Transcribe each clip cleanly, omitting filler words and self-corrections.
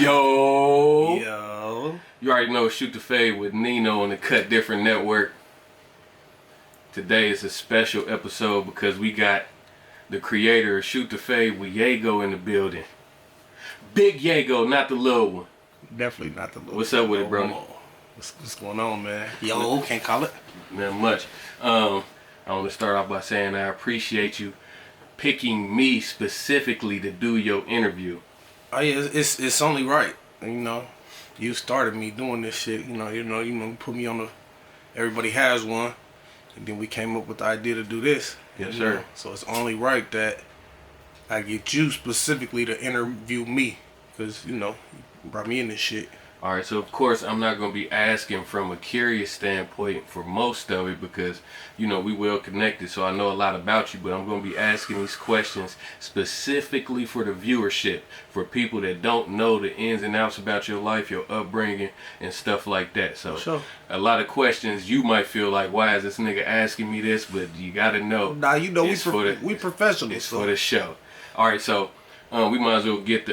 Yo. Yo. You already know Shoot the Fade with Nino on the Cut Different Network. Today is a special episode because we got the creator of Shoot the Fade with Yago in the building. Big Yago, not the little one. Definitely not the little What's up with it, bro? What's going on, man? Yo, can't call it. Not much. I want to start off by saying I appreciate you picking me specifically to do your interview. Oh yeah, it's only right. You know, you started me doing this shit. You put me on the. Everybody has one, and then we came up with the idea to do this. Yes, sir. So it's only right that I get you specifically to interview me, because you brought me in this shit. Alright, so of course I'm not going to be asking from a curious standpoint for most of it because, we well connected, so I know a lot about you, but I'm going to be asking these questions specifically for the viewership, for people that don't know the ins and outs about your life, your upbringing, and stuff like that. So sure. A lot of questions you might feel like, why is this nigga asking me this? But you got to know. Nah, we professionals. It's for the show. Alright, so we might as well get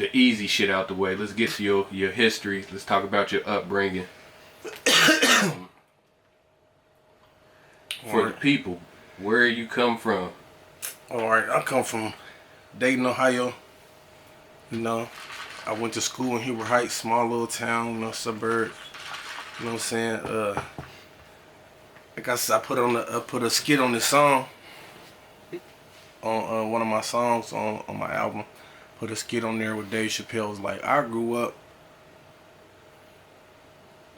the easy shit out the way. Let's get to your history. Let's talk about your upbringing. For the people, where you come from? Alright, I come from Dayton, Ohio. I went to school in Huber Heights, small little town, suburb. You know what I'm saying? Like I said, I put a skit on this song. On one of my songs on my album. Put a skit on there with Dave Chappelle. Was like, I grew up,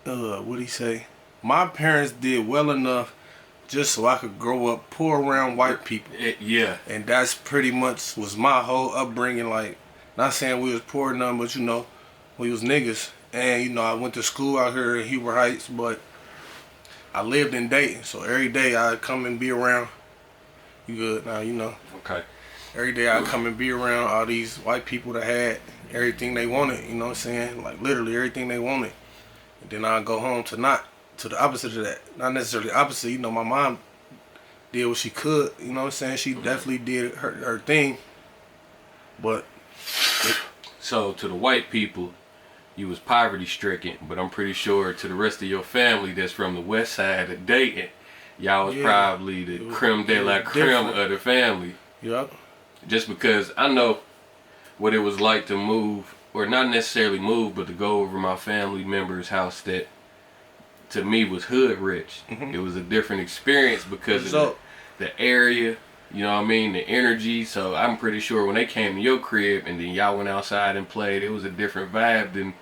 what'd he say? My parents did well enough just so I could grow up poor around white people. Yeah. And that's pretty much was my whole upbringing. Like, not saying we was poor or nothing, but we was niggas. And I went to school out here in Huber Heights, but I lived in Dayton. So every day I'd come and be around. You good now, Okay. Every day I come and be around all these white people that had everything they wanted, you know what I'm saying? Like literally everything they wanted. And then I go home to the opposite of that. Not necessarily opposite, my mom did what she could, you know what I'm saying? She definitely did her thing. But so to the white people, you was poverty stricken, but I'm pretty sure to the rest of your family that's from the west side of Dayton, y'all was probably the creme de la creme of the family. Yep. Just because I know what it was like to move, or not necessarily move, but to go over my family member's house that to me was hood rich. Mm-hmm. It was a different experience because of the area, the energy. So I'm pretty sure when they came to your crib and then y'all went outside and played, it was a different vibe than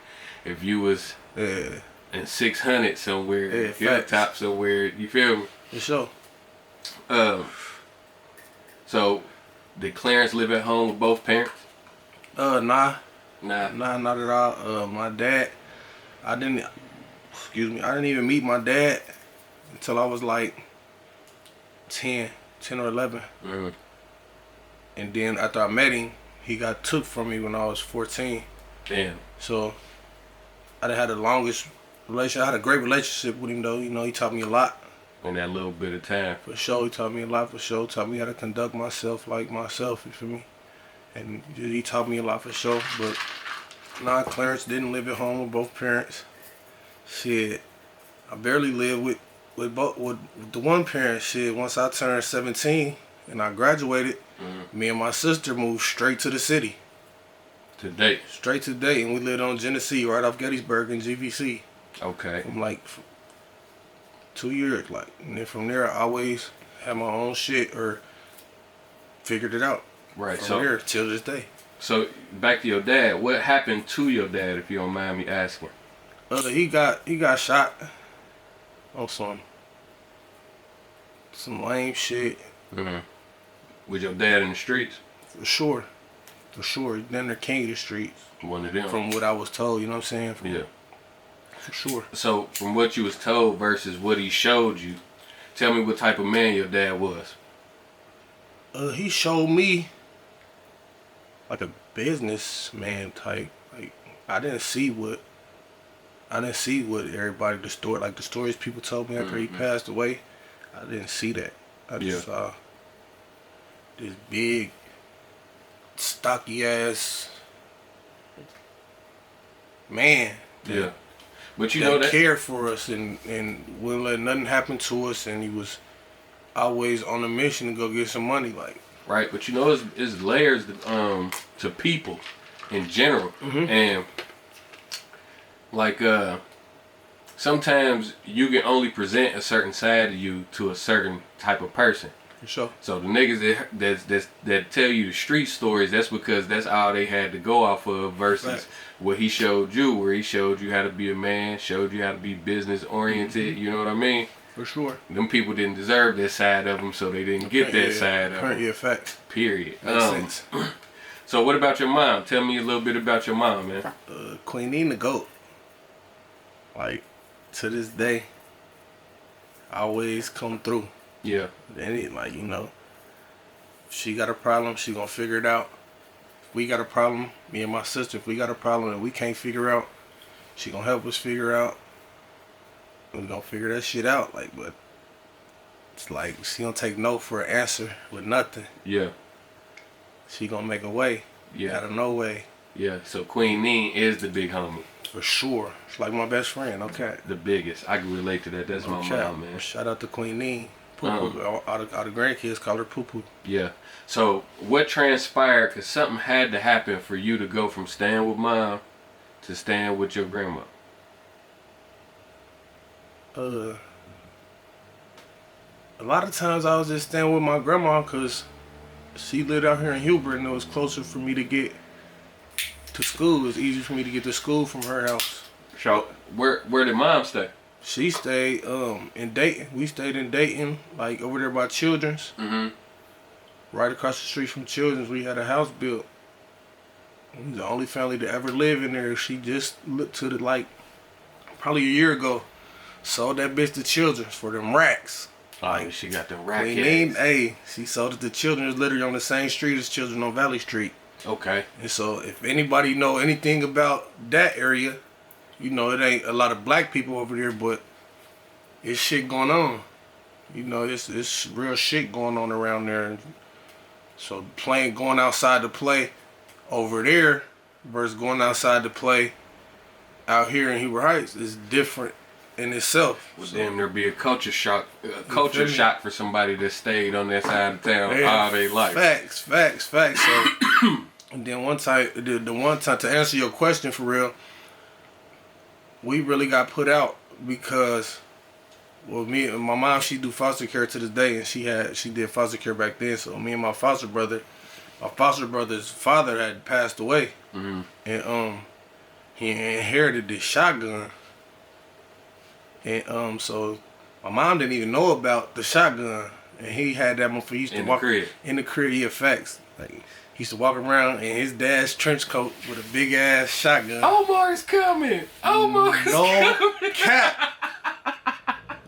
if you was in 600 somewhere, hilltop somewhere. You feel me? For sure. So did Clarence live at home with both parents? Nah, not at all. My dad, I didn't even meet my dad until I was like 10 or 11. Mm-hmm. And then after I met him, he got took from me when I was 14. Damn. So I done had the longest relationship. I had a great relationship with him though. He taught me a lot. In that little bit of time. For sure, he taught me a lot. For sure, taught me how to conduct myself like myself. You feel me? And he taught me a lot for sure. But nah, Clarence didn't live at home with both parents. Shit, I barely lived with the one parent. Shit, once I turned 17 and I graduated, me and my sister moved straight to the city. Today. Straight to Dayton. We lived on Genesee, right off Gettysburg in GVC. Okay. I'm like 2 years, and then from there I always had my own shit or figured it out. Right. From there till this day. So back to your dad. What happened to your dad, if you don't mind me asking? He got shot on some lame shit. Mm-hmm. Was your dad in the streets? For sure. Then they're king of the streets. One of them. From what I was told, you know what I'm saying? Yeah. For sure. So, from what you was told versus what he showed you, tell me what type of man your dad was. He showed me like a businessman type. Like I didn't see what everybody the stories people told me after he passed away. I didn't see that. I just saw this big stocky ass man. Yeah. But you that know that cared for us and wouldn't let nothing happen to us, and he was always on a mission to go get some money. Like, right, but you know it's layers to people in general. And like sometimes you can only present a certain side of you to a certain type of person. for sure. So the niggas that tell you the street stories, that's because that's all they had to go off of versus Right. what he showed you, where he showed you how to be a man, showed you how to be business oriented. You know what I mean? For sure. Them people didn't deserve that side of them, so they didn't get that side of them. Yeah, facts. Period. Makes sense. So what about your mom? Tell me a little bit about your mom, man. Queen Nino, GOAT. Like, to this day, always come through. Yeah. And it, like, you know, if she got a problem, she gonna figure it out. If we got a problem, me and my sister, if we got a problem and we can't figure out, she gonna help us figure out. We gonna figure that shit out. Like, but it's like she don't take no for an answer with nothing. Yeah. She gonna make a way. Yeah. Out of no way. Yeah. So Queen Neen is the big homie. For sure. It's like my best friend, okay. The biggest. I can relate to that. That's my mom, man. Shout out to Queen Neen. Poo-poo. All the grandkids call her Poo-poo. Yeah. So what transpired? Because something had to happen for you to go from staying with mom to staying with your grandma. A lot of times I was just staying with my grandma because she lived out here in Hubert and it was closer for me to get to school. It was easier for me to get to school from her house. So where did mom stay? She stayed in Dayton. We stayed in Dayton, like over there by Children's. Right across the street from Children's, we had a house built. We was the only family to ever live in there. She just looked to the, like, probably a year ago, sold that bitch to Children's for them racks. Like, she got the rack. Hey, she sold it to Children's literally on the same street as Children on Valley Street. Okay. And so if anybody know anything about that area, you know, it ain't a lot of black people over there, but it's shit going on. You know, it's real shit going on around there. So going outside to play over there versus going outside to play out here in Hubert Heights is different in itself. Well, then there'd be a culture shock for somebody that stayed on that side of town all their life. Facts. So, and then the one time to answer your question for real, we really got put out because, well, me and my mom, she do foster care to this day, and she did foster care back then. So me and my foster brother's father had passed away, and he inherited this shotgun, and so my mom didn't even know about the shotgun, and he had that one for he used to walk in the crib. Yeah, facts. Like, he used to walk around in his dad's trench coat with a big ass shotgun. Omar's coming. Omar's coming. Cap.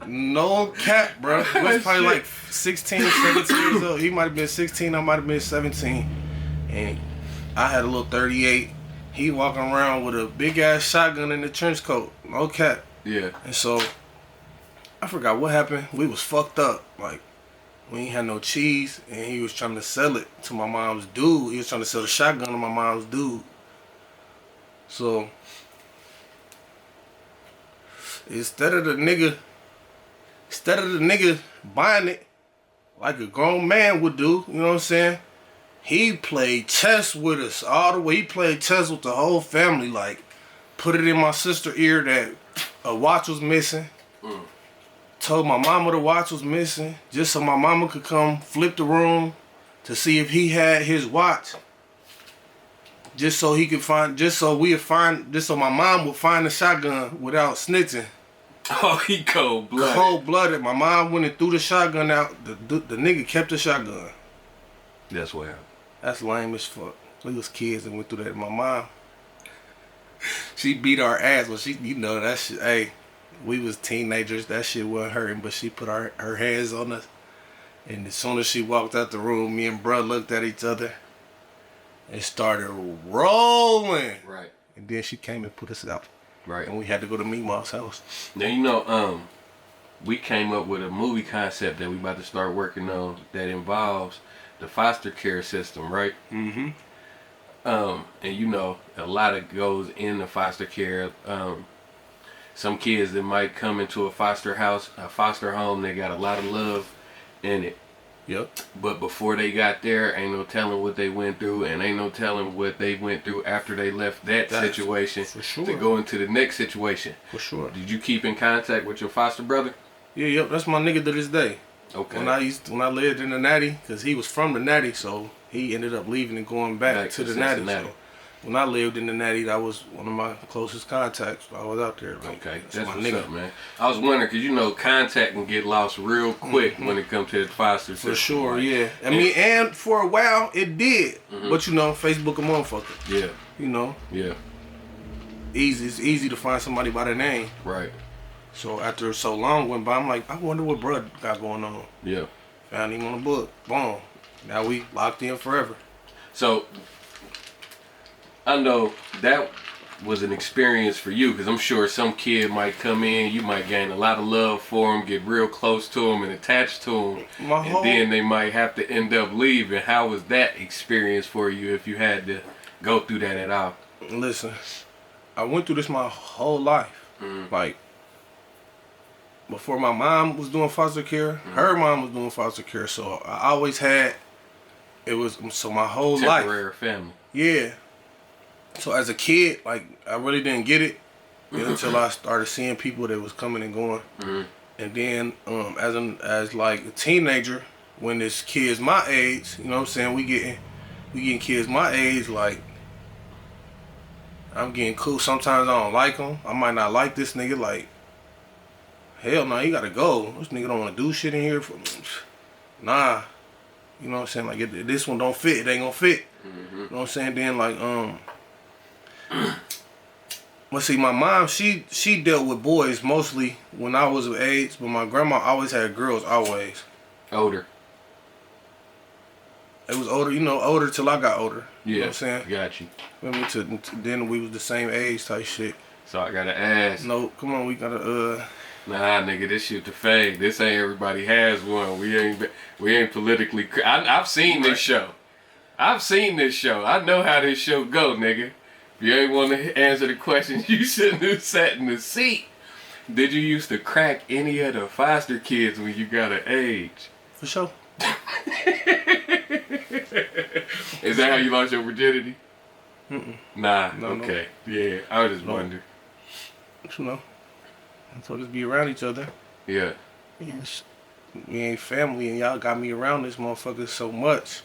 No cap, bro. He was probably like 16, 17 years old. He might have been 16, I might have been 17. And I had a little 38. He walking around with a big ass shotgun in the trench coat. No cap. Yeah. And so, I forgot what happened. We was fucked up. Like, we ain't had no cheese, and he was trying to sell it to my mom's dude. He was trying to sell the shotgun to my mom's dude. So, instead of the nigga buying it like a grown man would do, you know what I'm saying? He played chess with us all the way. He played chess with the whole family. Like, put it in my sister's ear that a watch was missing. Told my mama the watch was missing just so my mama could come flip the room to see if he had his watch. Just so my mom would find the shotgun without snitching. Oh, he cold-blooded. Cold-blooded. My mom went and threw the shotgun out. The nigga kept the shotgun. That's wild. That's lame as fuck. We was kids and went through that. My mom, she beat our ass. Well, you know, that shit, hey, we was teenagers. That shit wasn't hurting, but she put her hands on us. And as soon as she walked out the room, me and bruh looked at each other and started rolling. Right. And then she came and put us out. Right. And we had to go to Meemaw's house. Now, you know, we came up with a movie concept that we about to start working on that involves the foster care system, right? And you know, a lot of goes into foster care. Some kids that might come into a foster house, a foster home, they got a lot of love in it. Yep. But before they got there, ain't no telling what they went through, and ain't no telling what they went through after they left that situation for sure. to go into the next situation. For sure. Did you keep in contact with your foster brother? Yeah, yep. That's my nigga to this day. Okay. When I lived in the Natty, because he was from the Natty, so he ended up leaving and going back to the Natty. So when I lived in the Natty, that was one of my closest contacts. I was out there. Like, okay, that's my what's nigga. up, man. I was wondering because you know contact can get lost real quick when it comes to the foster system. For sure, yeah. I mean, and for a while it did, but you know, Facebook a motherfucker. Yeah. You know. Yeah. It's easy to find somebody by their name. Right. So after so long went by, I'm like, I wonder what bruh got going on. Yeah. Found him on the book. Boom. Now we locked in forever. So I know that was an experience for you because I'm sure some kid might come in, you might gain a lot of love for him, get real close to him and attached to him, and then they might have to end up leaving. How was that experience for you if you had to go through that at all? Listen, I went through this my whole life. Like, before my mom was doing foster care, her mom was doing foster care, so I always had, it was, so my whole life. Temporary family. Yeah. So as a kid, like, I really didn't get it until I started seeing people that was coming and going. And then as like a teenager, when this kids my age, you know what I'm saying, we getting kids my age, like, I'm getting cool. Sometimes I don't like them. I might not like this nigga, like, hell no, he gotta go. This nigga don't want to do shit in here. Nah. You know what I'm saying? Like, if this one don't fit, it ain't gonna fit. You know what I'm saying? Then, like, let's see, my mom, she dealt with boys mostly when I was of age, but my grandma always had girls, always. Older. It was older, you know, older till I got older. Yeah, you know what I'm saying? Got you. Then we was the same age type shit. So I gotta ask. No, come on, we gotta, Nah, nigga, this shit the fade. This ain't everybody has one. We ain't politically. I've seen this show. I've seen this show. I know how this show go, nigga. If you ain't want to answer the questions, you shouldn't have sat in the seat. Did you used to crack any of the foster kids when you got an age? For sure. Is that how you lost your virginity? Nah. No, okay. No. Yeah, I was just wondering. You know. So just be around each other. Yeah. Yes. We ain't family, and y'all got me around this motherfucker so much.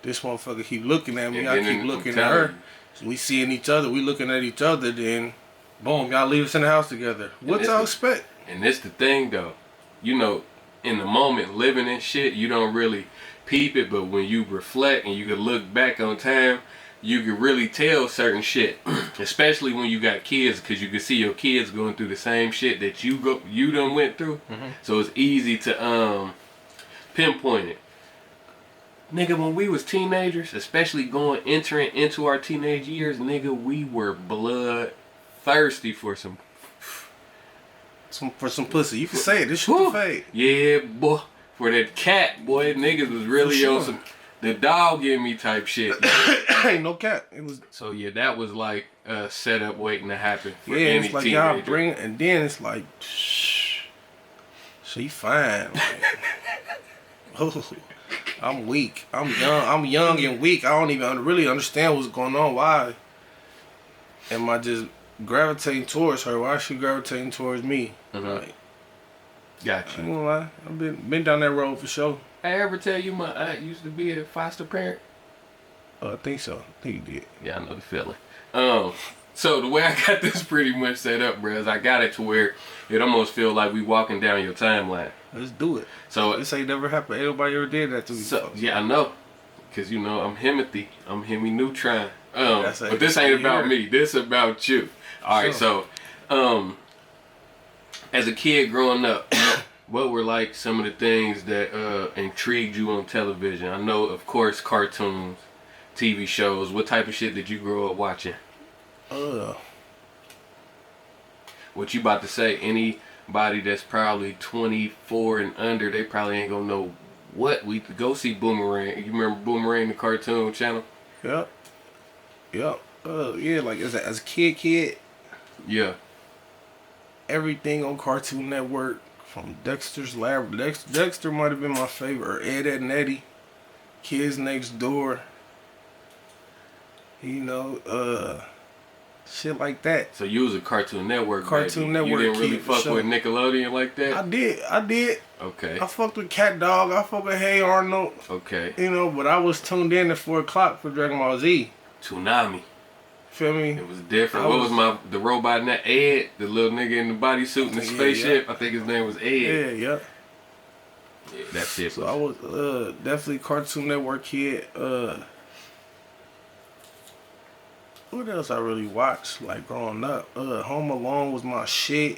This motherfucker keep looking at me. I keep looking at her. So we seeing each other. We looking at each other. Then, boom, y'all leave us in the house together. What y'all expect? And this the thing, though. You know, in the moment, living in shit, you don't really peep it. But when you reflect and you can look back on time, you can really tell certain shit, especially when you got kids, because you can see your kids going through the same shit that you done went through. So it's easy to pinpoint it. Nigga, when we was teenagers, especially entering into our teenage years, nigga, we were blood thirsty for some pussy. You can say it. This shit the fade. Yeah, boy. For that cat, boy, niggas was really on some the dog in me type shit. Ain't no cat. It was. So yeah, that was like a setup waiting to happen for yeah, any it's like teenager. y'all bring, and then it's like, shh, she fine. Like, oh, I'm weak. I'm young and weak. I don't even really understand what's going on. Why am I just gravitating towards her? Why is she gravitating towards me? Like, Gotcha. I ain't gonna lie. I've been down that road for sure. I ever tell you my aunt used to be a foster parent? I think so. I think you did. Yeah, I know the feeling. So the way I got this pretty much set up, bro, is I got it to where it almost feel like we walking down your timeline. Let's do it. So this ain't never happened. Ain't nobody ever did that to me. So, yeah, I know. Cause you know I'm Himothy. I'm Hemi Neutron. But this ain't about me. This about you. All right. So, as a kid growing up, what were like some of the things that intrigued you on television? I know, of course, cartoons, TV shows. What type of shit did you grow up watching? What you about to say? Anybody that's probably 24 and under, they probably ain't gonna know what we go see Boomerang. You remember Boomerang, the cartoon channel? Yep. Yep. Yeah, like as a kid, Yeah. everything on Cartoon Network from Dexter's Lab. Dexter might have been my favorite. Or Ed, Ed and Eddie, Kids Next Door. You know, shit like that. So you was a Cartoon Network Cartoon baby. Network You didn't really kid, for fuck sure. with Nickelodeon like that? I did. Okay. I fucked with Cat Dog. I fucked with Hey Arnold. Okay. You know, but I was tuned in at 4 o'clock for Dragon Ball Z. Tsunami. Feel me? It was different. What was the robot in that? Ed, the little nigga in the bodysuit and the spaceship. Yeah. I think his name was Ed. Yeah. Yeah, that shit So was. I was definitely Cartoon Network kid. What else I really watched like growing up? Home Alone was my shit.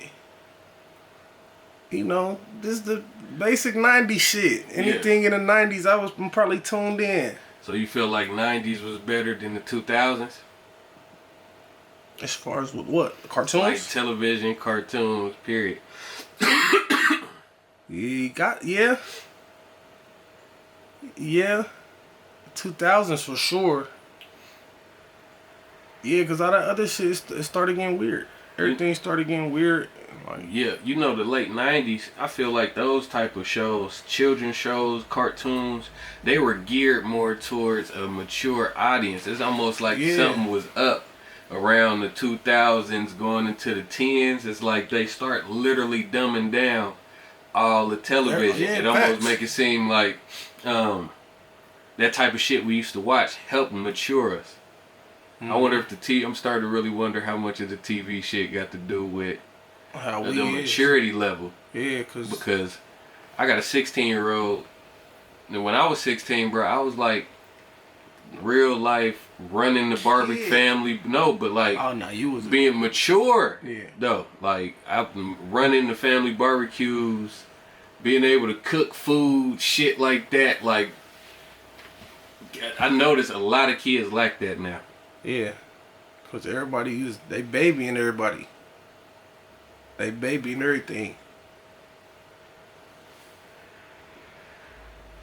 You know, this is the basic 90s shit. Anything in the 90s, I'm probably tuned in. So you feel like 90s was better than the 2000s? As far as what? Cartoons? Like television, cartoons, period. Yeah. 2000s for sure. Yeah, because all that other shit, it started getting weird. Everything started getting weird. Like, Yeah, you know, the late 90s, I feel like those type of shows, children's shows, cartoons, they were geared more towards a mature audience. It's almost like something was up around the 2000s going into the 10s. It's like they start literally dumbing down all the television. Yeah, it almost make it seem like that type of shit we used to watch helped mature us. I wonder if I'm starting to really wonder how much of the TV shit got to do with how the maturity level. Yeah, because I got a 16-year-old. And when I was 16, bro, I was like real life running the Barbie family. No, but like you was being mature. Yeah. Though, like I'm running the family barbecues, being able to cook food, shit like that. Like I notice a lot of kids like that now. Yeah, because everybody they babying everybody. They babying everything.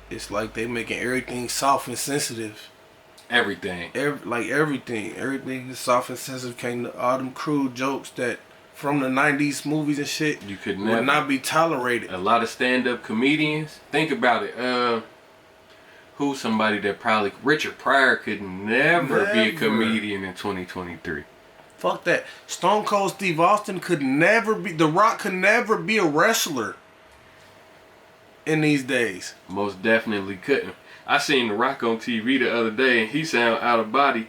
It's like they making everything soft and sensitive. Everything. Everything. Everything is soft and sensitive. All them crude jokes that from the 90s movies and shit You could would never not be tolerated. A lot of stand-up comedians. Think about it. Who's somebody that probably Richard Pryor could never be a comedian in 2023. Fuck that. Stone Cold Steve Austin could never be. The Rock could never be a wrestler in these days. Most definitely couldn't. I seen The Rock on TV the other day, and he sound out of body,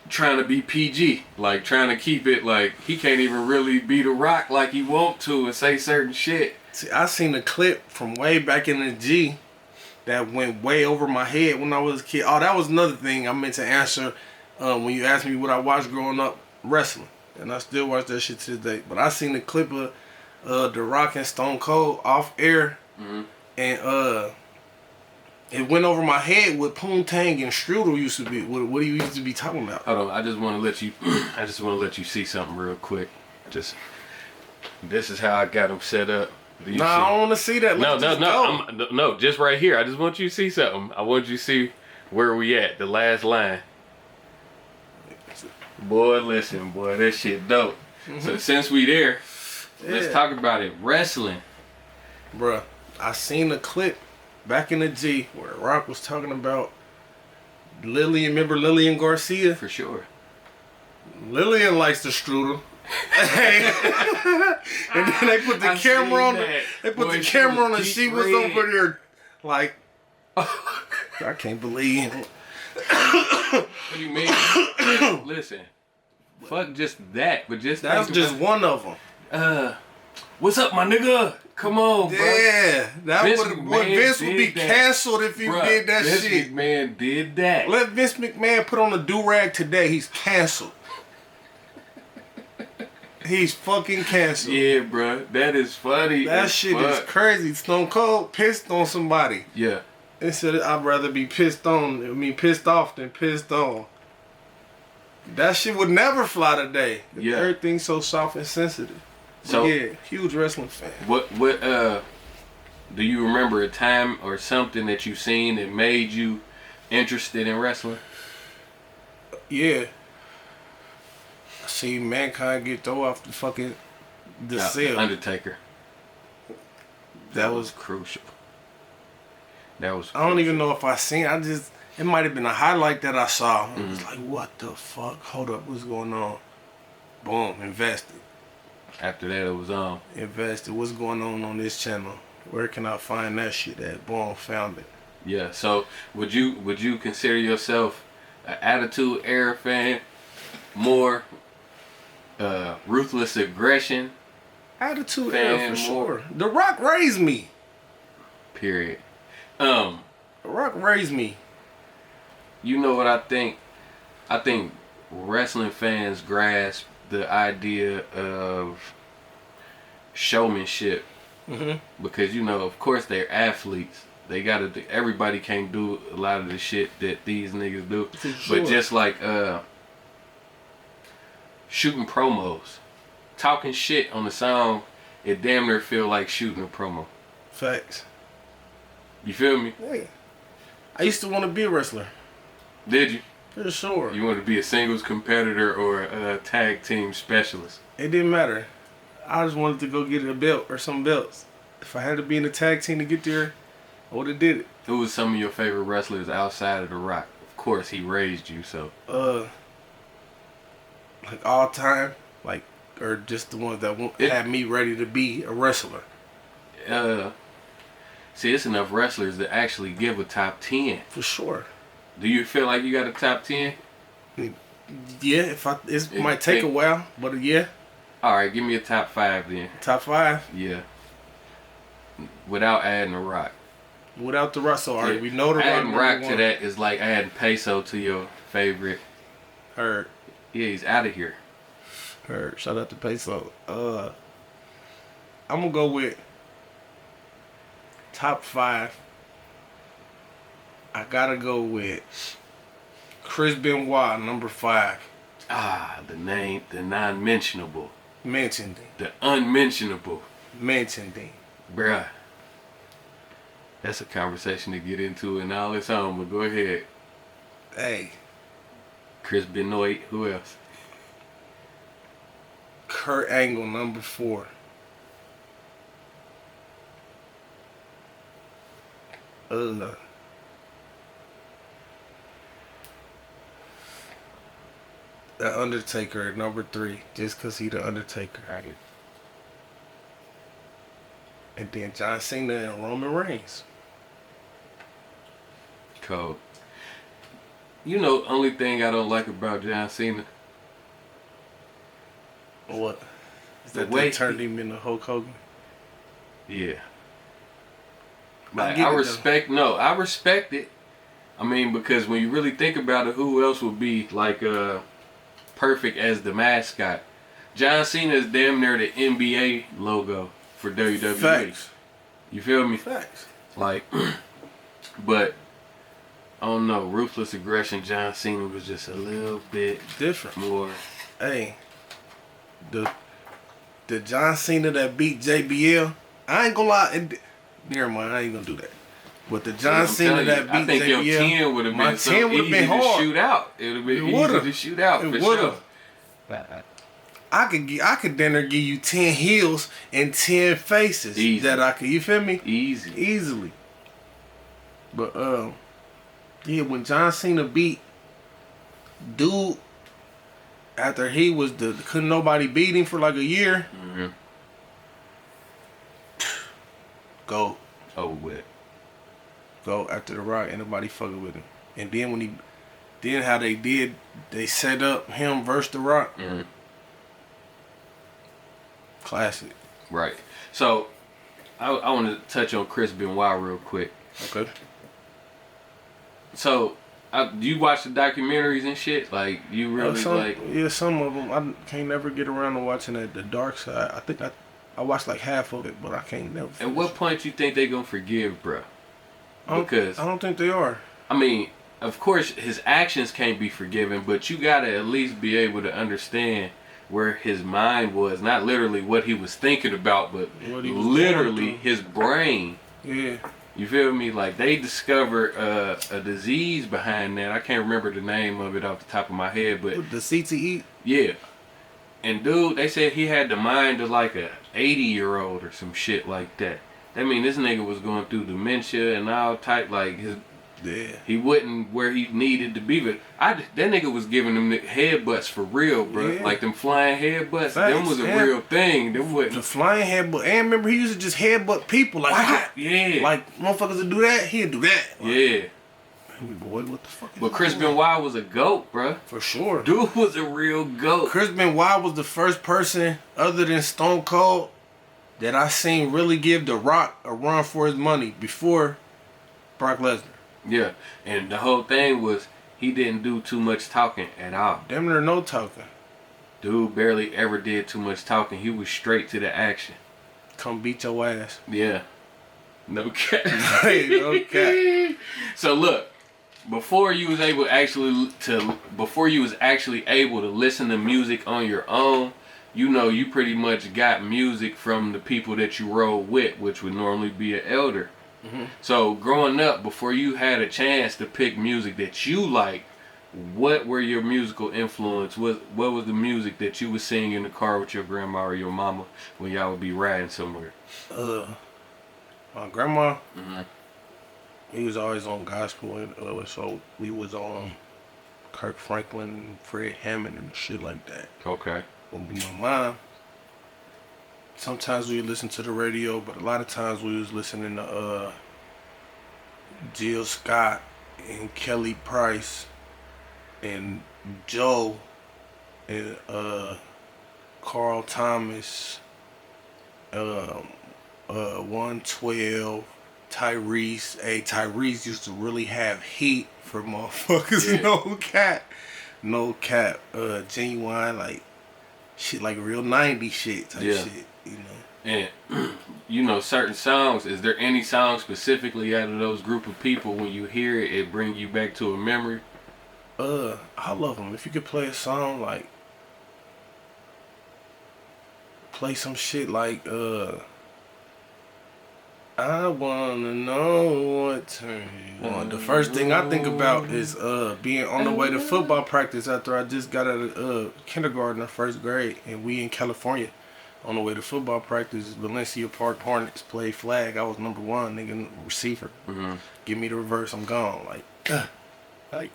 trying to be PG, like trying to keep it like he can't even really be The Rock like he want to and say certain shit. See, I seen a clip from way back in the G that went way over my head when I was a kid. Oh, that was another thing I meant to answer when you asked me what I watched growing up, wrestling. And I still watch that shit to this day. But I seen the clip of The Rock and Stone Cold off air. And it went over my head what Poontang and Strudel used to be. What do you used to be talking about? Hold on, I just want to let you see something real quick. This is how I got them set up. I don't want to see that. No, just right here. I just want you to see something. I want you to see where we at. The last line. Boy, listen, boy, that shit dope. So since we there, let's talk about it. Wrestling. Bruh, I seen a clip back in the G where Rock was talking about Lillian. Remember Lillian Garcia? For sure. Lillian likes the strudel. And then they put the camera on the, they put the camera on and she was over there like I can't believe it. What do you mean? Listen, fuck just that, but just that's just one of them. What's up, my nigga? Come on, bro. Yeah, Vince would be canceled if you did that shit. Vince McMahon did that. Let Vince McMahon put on a do-rag today. He's canceled. He's fucking canceled. Yeah, bro. That is funny. That shit is crazy. Stone Cold pissed on somebody. Yeah. He said, I'd rather be pissed off than pissed on. That shit would never fly today. Yeah. Everything's so soft and sensitive. So yeah, huge wrestling fan. What do you remember a time or something that you seen that made you interested in wrestling? Yeah. I see Mankind get thrown off the cell. Undertaker. That was crucial. That was. I don't even know if I seen. It might have been a highlight that I saw. I was Mm-hmm. like, what the fuck? Hold up, what's going on? Boom, invested. After that, it was Invested. What's going on this channel? Where can I find that shit at? Boom, found it. Yeah. So would you consider yourself an Attitude Era fan? More ruthless aggression. Attitude Fan Era for more. sure. The Rock raised me. Period. The Rock raised me. You know what I think? I think wrestling fans grasp the idea of showmanship because of course they're athletes. They gotta. Everybody can't do a lot of the shit that these niggas do. Sure. But just like shooting promos, talking shit on the song, it damn near feel like shooting a promo. Facts. You feel me? Hey, I used to want to be a wrestler. Did you? For sure. You want to be a singles competitor or a tag team specialist? It didn't matter. I just wanted to go get a belt or some belts. If I had to be in a tag team to get there, I would have did it. Who was some of your favorite wrestlers outside of The Rock? Of course, he raised you, so. Like all time, or just the ones that had me ready to be a wrestler. See, it's enough wrestlers to actually give a top 10. For sure. Do you feel like you got a top 10? Yeah, it might take a while, but yeah. All right, give me a top 5 then. Top 5? Yeah. Without adding The Rock. Without The Rock, so alright, we know The Rock. Adding Rock to that is like adding Peso to your favorite. Heard. Yeah, he's out of here. Heard. Shout out to Peso. I'm gonna go with top 5. I gotta go with Chris Benoit, number 5. Ah, the name, the non-mentionable. Mentioned him. The unmentionable. Mentioned him. Bruh. That's a conversation to get into in all its own, but go ahead. Hey. Chris Benoit, who else? Kurt Angle, number 4. The Undertaker, number 3, just cause he the Undertaker. And then John Cena and Roman Reigns. Cold. You know, only thing I don't like about John Cena. What? Is that way they turned him into Hulk Hogan? Yeah. Like, I respect it. I mean, because when you really think about it, who else would be like perfect as the mascot? John Cena is damn near the NBA logo for WWE. Facts. You feel me? Facts. Like, but I don't know. Ruthless aggression. John Cena was just a little bit different. More. Hey, the John Cena that beat JBL. I ain't gonna lie. Never mind. I ain't gonna do that. But the John Cena that beat JBL. I think your 10 would have been so easy to shoot out. It would have been easy to shoot out for sure. I could then give you 10 heels and 10 faces. Easy. That I could, you feel me? Easily. But yeah, when John Cena beat dude after he was couldn't nobody beat him for like a year. Mm-hmm. Go. Oh, with. Go after The Rock, ain't nobody fucking with him. And then then how they set up him versus The Rock. Mm-hmm. Classic. Right. So, I want to touch on Chris Benoit real quick. Okay. So, do you watch the documentaries and shit? Like, you really like... Yeah, some of them. I can't never get around to watching the dark side. I think I watched like half of it, but I can't never finish. At what point you think they gonna forgive, bro? Because I don't think they are. I mean, of course, his actions can't be forgiven, but you gotta at least be able to understand where his mind was. Not literally what he was thinking about, but literally his brain. Yeah. You feel me? Like they discovered a disease behind that. I can't remember the name of it off the top of my head, but With the CTE. yeah. And dude, they said he had the mind of like a 80-year-old or some shit like that. That mean this nigga was going through dementia and all type like his. Yeah. He wasn't where he needed to be, but that nigga was giving them headbutts for real, bro. Yeah. Like them flying headbutts, Facts, them was a yeah. real thing. Them The wasn't. flying headbutt. And remember, he used to just headbutt people like, ah! Yeah. Like motherfuckers would do that, he'd do that. Like, Yeah. boy, what the fuck? But Chris Benoit was a goat, bro. For sure. Dude was a real goat. Chris Benoit was the first person other than Stone Cold that I seen really give The Rock a run for his money before Brock Lesnar. Yeah, and the whole thing was he didn't do too much talking at all. Damn near no talking. Dude barely ever did too much talking. He was straight to the action. Come beat your ass. Yeah. No cap. Hey, no cap. So look, before you was actually able to listen to music on your own, you know you pretty much got music from the people that you roll with, which would normally be an elder. Mm-hmm. So growing up, before you had a chance to pick music that you like, what were your musical influence? What was the music that you would sing in the car with your grandma or your mama when y'all would be riding somewhere? My grandma, Mm-hmm. he was always on gospel, and so we was on Kirk Franklin and Fred Hammond and shit like that. Okay. When my mom, sometimes we would listen to the radio, but a lot of times we was listening to Jill Scott and Kelly Price and Joe and Carl Thomas, 112, Tyrese. Hey, Tyrese used to really have heat for motherfuckers. Yeah. No cap. Genuine, like shit, like real 90s shit type Yeah. shit, you know. And you know certain songs. Is there any song specifically out of those group of people when you hear it, it bring you back to a memory? I love them. If you could play a song like, play some shit like, I wanna know what turn you on. The first thing I think about is being on the way to football practice after I just got out of kindergarten or first grade, and we in California. On the way to football practice, Valencia Park Hornets play flag. I was number one, nigga, receiver. Mm-hmm. Give me the reverse, I'm gone. Like, I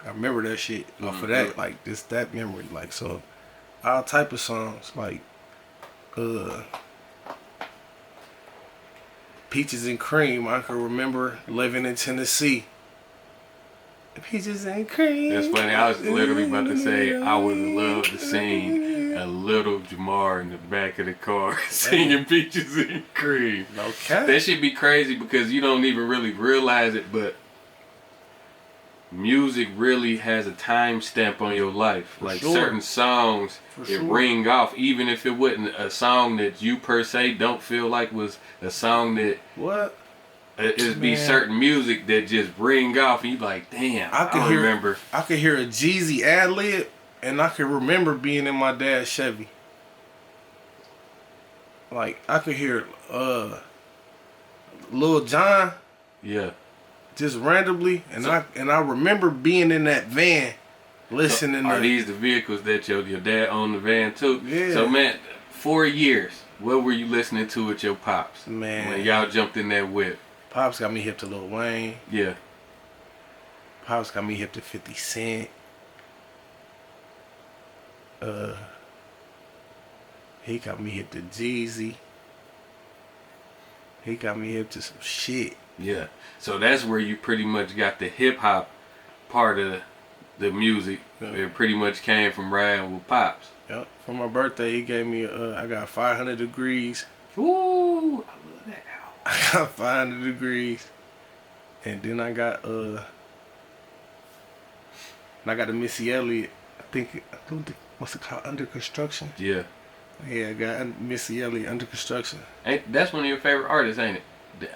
remember that shit off of that. Like, that memory. Like, so, all type of songs. Like, Peaches and Cream. I can remember living in Tennessee. Peaches and Cream. That's funny. I was literally about to say I would love to sing a little Jamar in the back of the car singing Peaches and Cream. Okay. That should be crazy because you don't even really realize it, but music really has a timestamp on your life. Like sure. certain songs, it ring off, even if it wasn't a song that you per se don't feel like was a song that. What? It'd be certain music that just ring off, and you like, damn. I remember. I could hear a Jeezy ad lib, and I could remember being in my dad's Chevy. Like I could hear Lil Jon. Yeah. Just randomly, and I remember being in that van, listening. So are these the vehicles that your dad owned the van too? Yeah. So man, 4 years, what were you listening to with your pops? Man, when y'all jumped in that whip. Pops got me hip to Lil Wayne. Yeah. Pops got me hip to 50 Cent. He got me hip to Jeezy. He got me hip to some shit. Yeah. So that's where you pretty much got the hip hop part of the music. Yeah. It pretty much came from riding with Pops. Yep. For my birthday, he gave me I got 500 Degrees. Ooh, I love that album. I got 500 Degrees, and then I got the Missy Elliott. I think what's it called? Under Construction. Yeah. Yeah, I got Missy Elliott, Under Construction. That's one of your favorite artists, ain't it?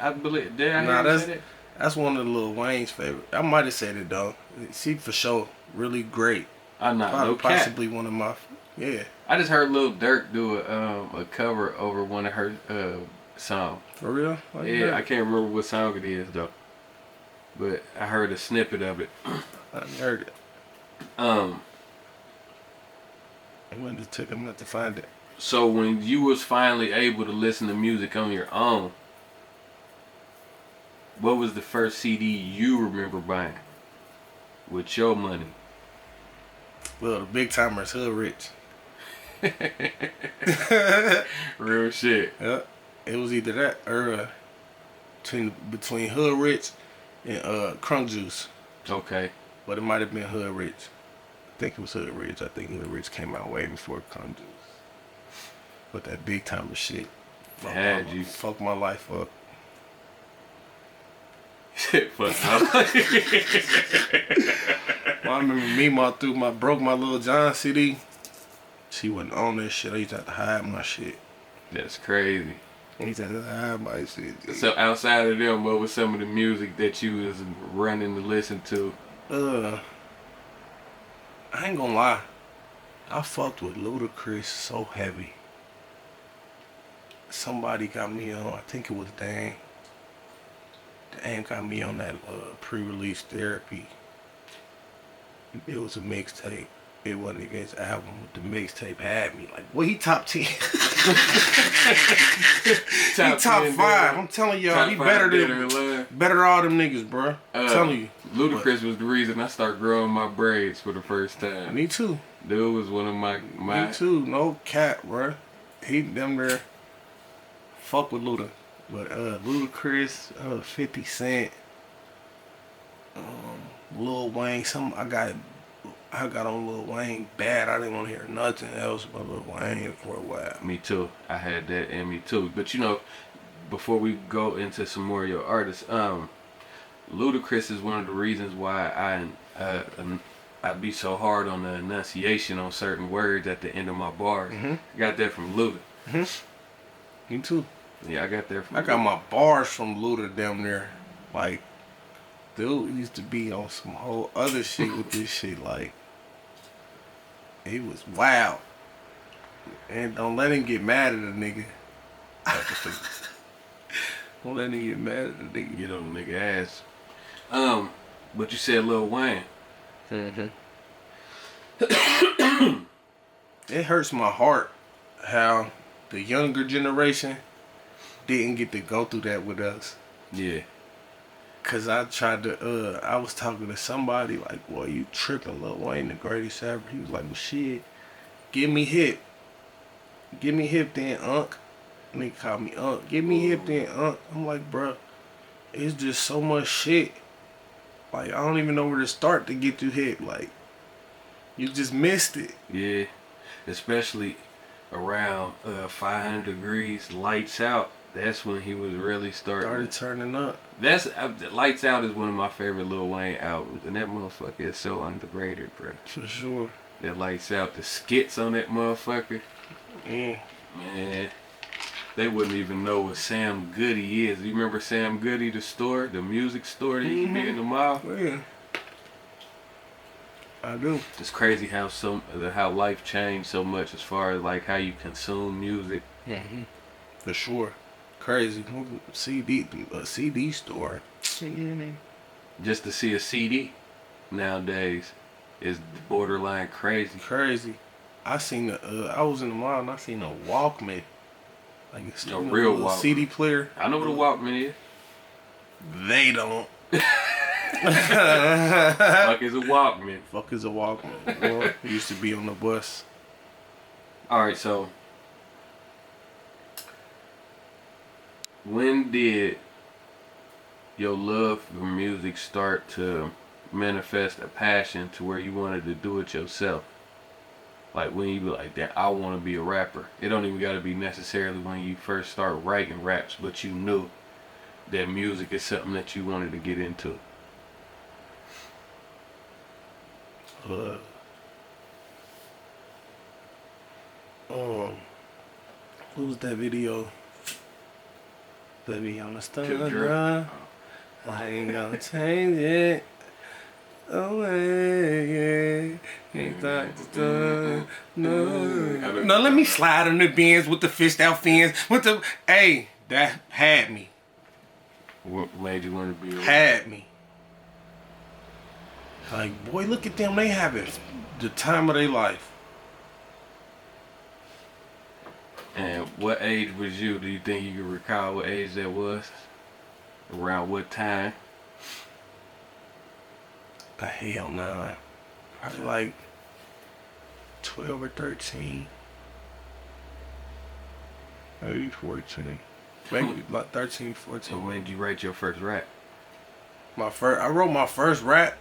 I believe. Did I hear you say that? That's one of Lil Wayne's favorite. I might have said it though. She for sure really great. I'm not no possibly one of my. Yeah. I just heard Lil Durk do a cover over one of her song. For real? Yeah, I can't remember what song it is though. But I heard a snippet of it. I heard it. It wouldn't have took him not to find it. So when you was finally able to listen to music on your own, what was the first CD you remember buying with your money? Well, the big timers, Hood Rich. Real shit. Yeah, it was either that or between Hood Rich and Crunk Juice. Okay. But it might have been Hood Rich. I think it was Hood Rich. I think Hood Rich came out way before Crunk Juice. But that big timer shit fuck my life up. Fuck up. Well, I remember Meemaw broke my Lil Jon CD. She wasn't on that shit. I used to have to hide my shit. That's crazy. I used to have to hide my shit. So outside of them, what was some of the music that you was running to listen to? I ain't gonna lie. I fucked with Ludacris so heavy. Somebody got me on, I think it was Dan. Dan got me on that pre-release Therapy. It was a mixtape. It wasn't against the album, but the mixtape had me like, well, he top 10. He top 5. I'm telling y'all, he better than all them niggas, bro. I'm telling you. Ludacris was the reason I started growing my braids for the first time. Me too. Dude was one of my Me too. No cap, bro. He them there. Fuck with Luda. But Ludacris, 50 Cent, Lil Wayne, I got on Lil Wayne bad. I didn't want to hear nothing else but Lil Wayne for a while. Me too. I had that in me too. But you know, before we go into some more of your artists, Ludacris is one of the reasons why I be so hard on the enunciation on certain words at the end of my bars. Mm-hmm. I got that from Luda. Mm-hmm. Me too. Yeah, I got that from I got my bars from Luda damn near. Like, dude used to be on some whole other shit with this shit. Like, he was wild. And don't let him get mad at a nigga. Don't let him get mad at the nigga. Get on the nigga ass. But you said Lil Wayne. Mm-hmm. It hurts my heart how the younger generation didn't get to go through that with us. Yeah. Cause I tried to, I was talking to somebody like, boy, you tripping, Lil Wayne, the greatest ever. He was like, well, shit, give me hip. Give me hip then, Unc. And they called me Unc. Give me hip then, Unc. I'm like, bruh, it's just so much shit. Like, I don't even know where to start to get to hip. Like, you just missed it. Yeah. Especially around 500 degrees, lights out. That's when he was really started turning up. That's Lights Out is one of my favorite Lil Wayne albums, and that motherfucker is so underrated, bro. For sure. That Lights Out, the skits on that motherfucker. Yeah. Man, they wouldn't even know what Sam Goody is. You remember Sam Goody, the store, the music store that you can be in the mall? Yeah. I do. It's crazy how life changed so much as far as like how you consume music. Mm-hmm. For sure. Crazy. A CD store. Just to see a CD nowadays is borderline crazy. Crazy. I seen I was in the mall and I seen a Walkman. Like a real Walkman. CD player. I know what a Walkman is. They don't. Fuck is a Walkman. Fuck is a Walkman. Well, it used to be on the bus. Alright, so when did your love for music start to manifest a passion to where you wanted to do it yourself? Like when you be like, that I want to be a rapper. It don't even got to be necessarily when you first start writing raps, but you knew that music is something that you wanted to get into. What was that video? Let me understand. I ain't gonna change it. Oh, yeah. No, let me slide on the bins with the fished out fins. Hey, That had me. What made you want to be a Had me. Like, boy, look at them. They having the time of their life. And what age was you? Do you think you can recall what age that was? Around what time? The hell no. Probably like 12 or 13. Maybe 14. Maybe like 13, 14. So when did you write your first rap? I wrote my first rap.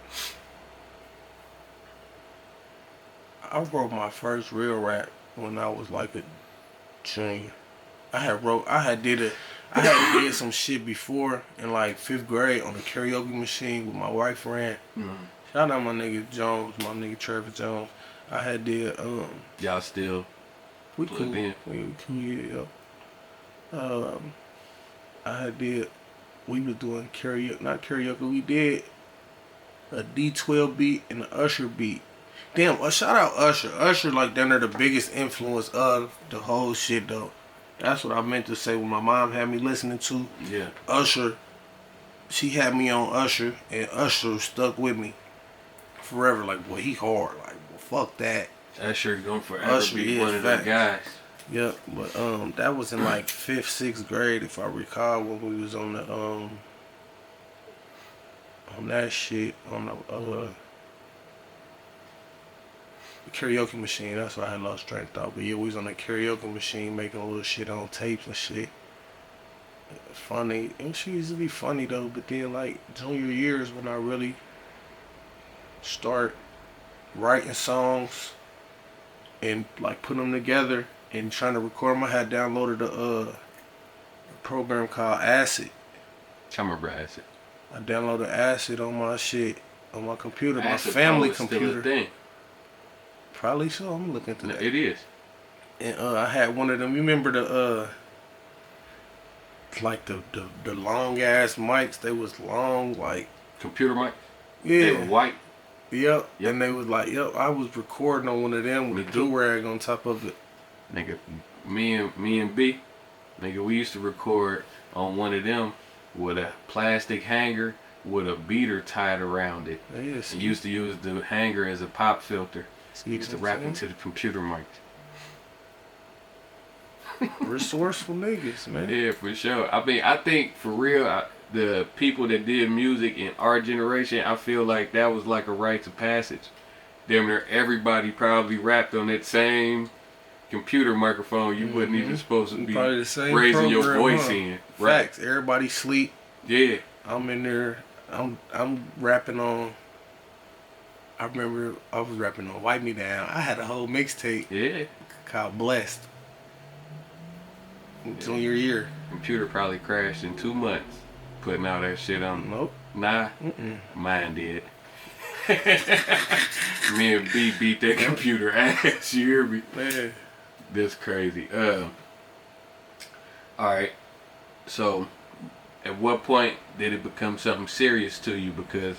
I wrote my first real rap when I was like a junior. I had did some shit before in like 5th grade on the karaoke machine with my white friend. Mm-hmm. Shout out my nigga Jones, my nigga Trevor Jones. I had did Y'all still we plugged cool. in? We cool, yeah. I had did we was doing karaoke, not karaoke, we did a D12 beat and an Usher beat. Damn, shout out Usher. Usher, like, they're the biggest influence of the whole shit, though. That's what I meant to say when my mom had me listening to Yeah. Usher. She had me on Usher, and Usher stuck with me forever. Like, boy, he hard. Like, well, fuck that. Usher gonna forever Usher be is one of the facts. guys. Yep, but that was in like 5th, 6th grade, if I recall, when we was on the on that shit on the karaoke machine. That's why I had lost track of thought. But yeah, we was on the karaoke machine making a little shit on tapes and shit. Funny, and she used to be funny though. But then like junior years when I really start writing songs and like putting them together and trying to record them, I had downloaded a program called Acid. I remember Acid. I downloaded Acid on my shit on my computer, my Acid family Pro is still a computer. thing. Probably so. I'm looking into No, that. it is. And I had one of them. You remember the like the long ass mics? They was long, like Computer mic. yeah, They were white. yep. Yep. And they was like, yep. I was recording on one of them with Me a too. do rag on top of it. Nigga, me and B, nigga, we used to record on one of them with a plastic hanger with a beater tied around it. Yes. And used to use the hanger as a pop filter. See Used to what I'm rap saying? into the computer mic. Resourceful niggas, man. Yeah, for sure. I mean, I think for real, the people that did music in our generation, I feel like that was like a rite of passage. Damn near everybody probably rapped on that same computer microphone. You wasn't even supposed to be Probably the same raising your program, voice huh? in. Right. Facts. Everybody sleep. Yeah. I'm in there. I'm rapping on. I remember I was rapping on "Wipe Me Down." I had a whole mixtape Yeah. called "Blessed." Junior year. Computer probably crashed in 2 months putting all that shit on. Nope. Nah. Mine did. Me and B beat that computer ass. You hear me? Man. That's crazy. Alright. So, at what point did it become something serious to you? Because,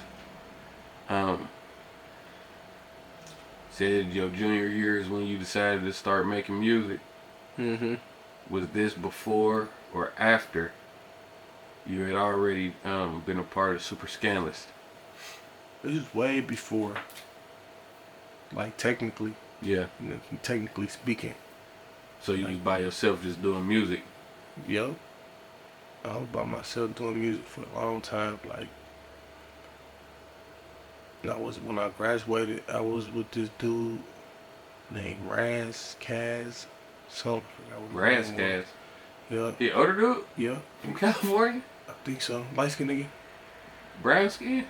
said your junior year is when you decided to start making music. Mm-hmm. Was this before or after you had already been a part of Super Scandalous? This is way before. Like technically speaking. So you was by yourself just doing music? Yo. I was by myself doing music for a long time. Like, when I graduated, I was with this dude named Kaz. Something. Raz Cast. Yeah. The other dude Yeah. from California? I think so. Light skin nigga. Brown skin?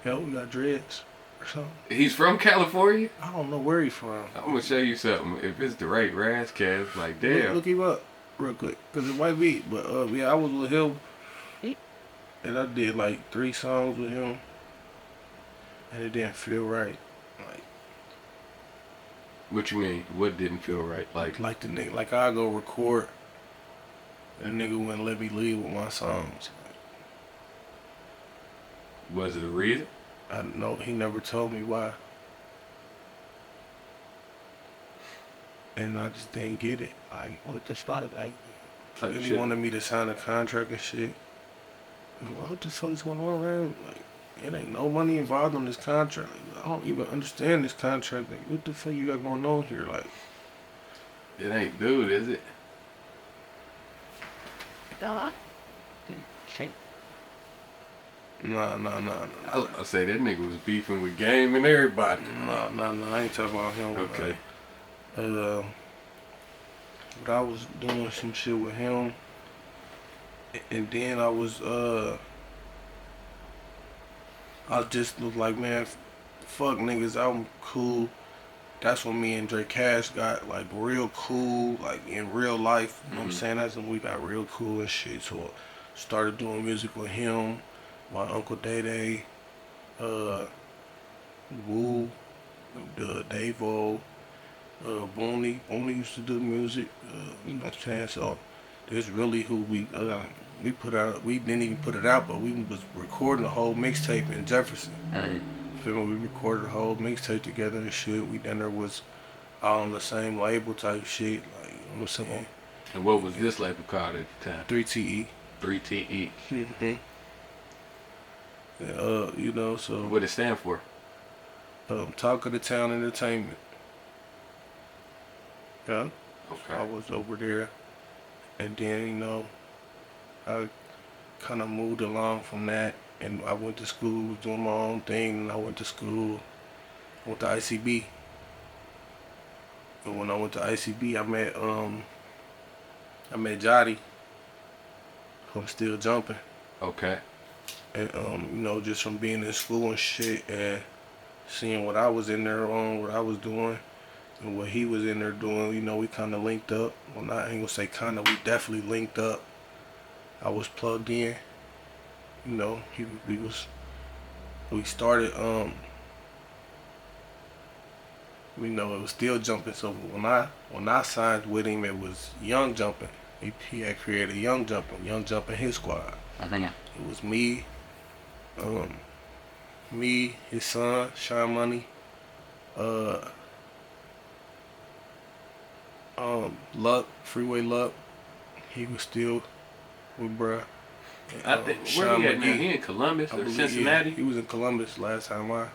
Yo, we got dreads or something. He's from California? I don't know where he from. I'm gonna show you something. If it's the right Raz Cast, like damn. Look him up real quick. Cause it might be. But yeah, I was with him. And I did like 3 songs with him. And it didn't feel right. What you mean? What didn't feel right? Like The nigga, like I go record. And the nigga wouldn't let me leave with my songs. was it a reason? I know he never told me why. And I just didn't get it. Like, what the fuck? Like, type He shit. wanted me to sign a contract and shit. What the fuck is going on, man? Like, it ain't no money involved on this contract. Like, I don't even understand this contract. Like, what the fuck you got going on here? Like, It ain't dude, is it? Dog. nah. I say that nigga was beefing with Game and everybody. Nah, I ain't talking about him. Okay. Like, but I was doing some shit with him, and then I just was like, man, fuck niggas, I'm cool. That's when me and Dre Cash got like real cool, like in real life. You know what I'm saying? That's when we got real cool and shit. So started doing music with him, my Uncle Day Day, Woo, Davo, Booney. Booney used to do music. You know what I'm saying? So this really who we put out. We didn't even put it out, but we was recording the whole mixtape in Jefferson. Hey. Feel me? We recorded the whole mixtape together and shit. We then there was all on the same label type shit. Like, you know what I'm saying? And what was this label called at the time? 3TE. 3TE. Mm-hmm. You know, so What it stand for? Talk of the Town Entertainment. Yeah. Okay. I was over there, and then you know, I kind of moved along from that, and I went to school, was doing my own thing, and I went to school, went to ICB. And when I went to ICB, I met Jotty, who I'm still jumping, Okay. and you know, just from being in school and shit, and seeing what I was in there on, what I was doing, and what he was in there doing, you know, we kind of linked up. Well, I ain't gonna say kind of, we definitely linked up. I was plugged in, you know. We started. You know, it was still jumping. So when I signed with him, it was Young Jumping. He had created Young Jumping his squad. I think It was me, his son, Sean Money, Luck, Freeway Luck. He was still with bruh. I think where he at now? He in Columbus or Cincinnati? Yeah, he was in Columbus last time I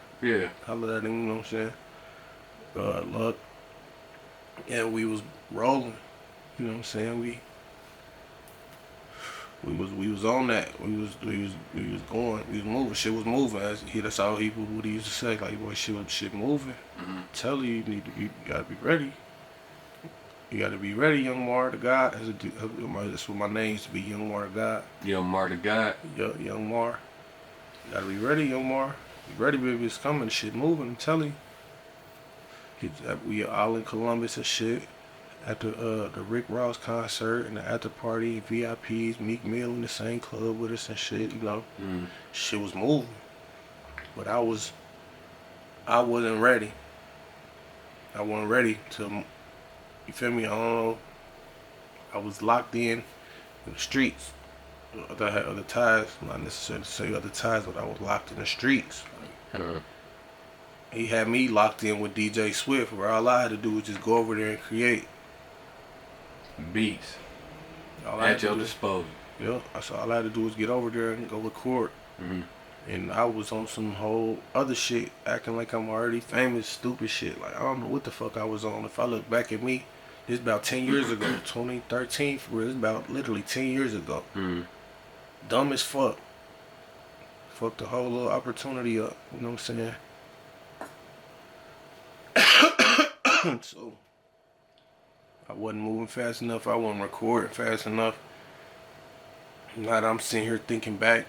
hollered at him, you know what I'm saying? Luck. And we was rolling. You know what I'm saying? We was on that. We was going. We was moving. Shit was moving. That's all what he used to say. Like, boy, shit moving. Mm-hmm. Tell you you gotta be ready. You gotta be ready, Young Mar the God. That's what my name used to be, Young Mar the God. Young Mar the God. Young Mar. You gotta be ready, Young Mar. Be ready, baby. It's coming. Shit moving. I'm telling you. We all in Columbus and shit. At the Rick Ross concert and the after party, VIPs, Meek Mill in the same club with us and shit, you know. Shit was moving. But I wasn't ready. I wasn't ready to, you feel me? I don't know. I was locked in the streets. I had other ties, not necessarily to say other ties, but I was locked in the streets. He had me locked in with DJ Swift, where all I had to do was just go over there and create. Beats. All At your disposal. Yeah, that's all I had to do was get over there and go record. And I was on some whole other shit, acting like I'm already famous, stupid shit. Like, I don't know what the fuck I was on. If I look back at me, it's about 10 years ago, 2013, for real. It's about literally 10 years ago. Dumb as fuck. Fucked the whole little opportunity up. You know what I'm saying? So, I wasn't moving fast enough. I wasn't recording fast enough. Now that I'm sitting here thinking back,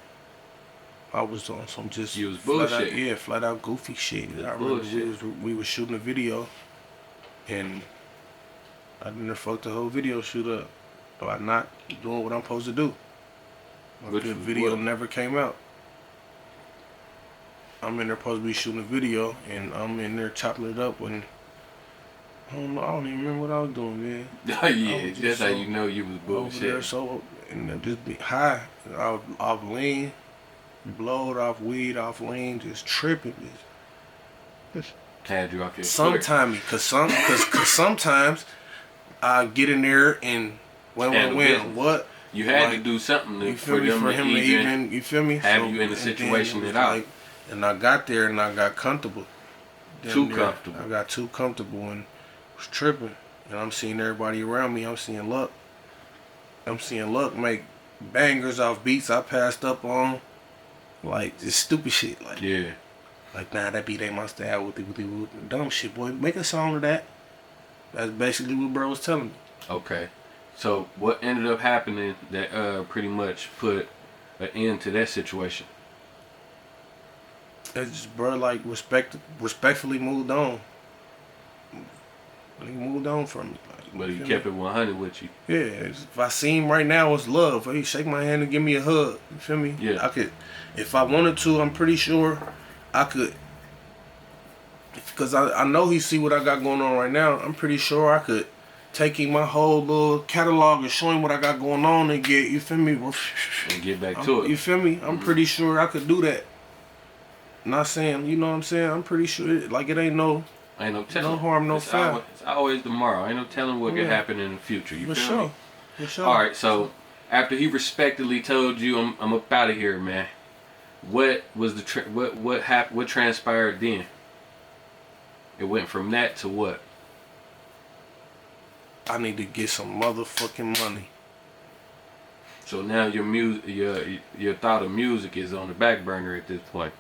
I was on some just you was bullshit. Flat out goofy shit. I remember we was shooting a video, and I didn't fuck the whole video shoot up. So I'm not doing what I'm supposed to do. The video never came out. I'm in there supposed to be shooting a video, and I'm in there chopping it up when I don't even remember what I was doing, man. Yeah, that's how you know you was bullshit. Over there, so, and just be high, off lean, blowed off weed, off lean, just tripping. Had you off your Sometimes I get in there and handle business. What? You had Like, to do something you for feel me? them For to him to even, you feel me? have So, you in the and situation then it at was all. like, and I got there and I got comfortable. Too comfortable. I got too comfortable and was tripping. And I'm seeing everybody around me. I'm seeing Luck. Make bangers off beats I passed up on. Like, just stupid shit. Like, Yeah. like, nah, that beat ain't my style. With the dumb shit, boy. Make a song of that. That's basically what bro was telling me. Okay. So what ended up happening that pretty much put an end to that situation? It's just bro, like, respectfully moved on. He moved on from me. Like, But he feel kept me? it 100 with you. Yeah, if I see him right now, it's love. Hey, shake my hand and give me a hug. You feel me? Yeah. I could, if I wanted to, I'm pretty sure I could. Because I know he see what I got going on right now. I'm pretty sure I could take him my whole little catalog and show him what I got going on and get, you feel me? And get back to it. You feel me? I'm pretty sure I could do that. Not saying, you know what I'm saying? I'm pretty sure, like, it ain't no telling. no harm, no foul. It's always tomorrow. Ain't no telling what could happen in the future. You For feel sure. me? For sure. All right. So after he respectfully told you, I'm up out of here, man. What was the what happened? What transpired then? It went from that to what? I need to get some motherfucking money. So now your thought of music is on the back burner at this point.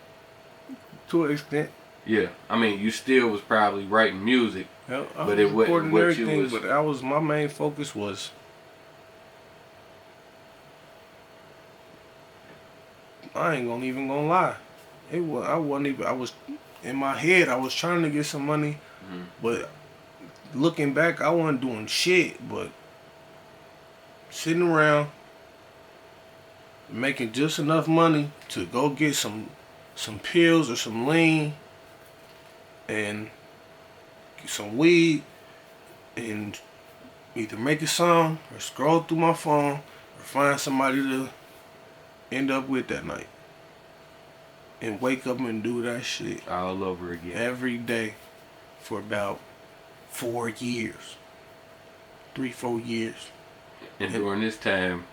To an extent. Yeah, I mean, you still was probably writing music, Yeah, but it wasn't what you was. But that was my main focus was. I ain't even gonna lie. It was. I wasn't even. I was in my head. I was trying to get some money, but looking back, I wasn't doing shit. But sitting around, making just enough money to go get some pills or some lean, and get some weed, and either make a song or scroll through my phone or find somebody to end up with that night. And wake up and do that shit All over again. every day for about 4 years. 3-4 years. And during this time,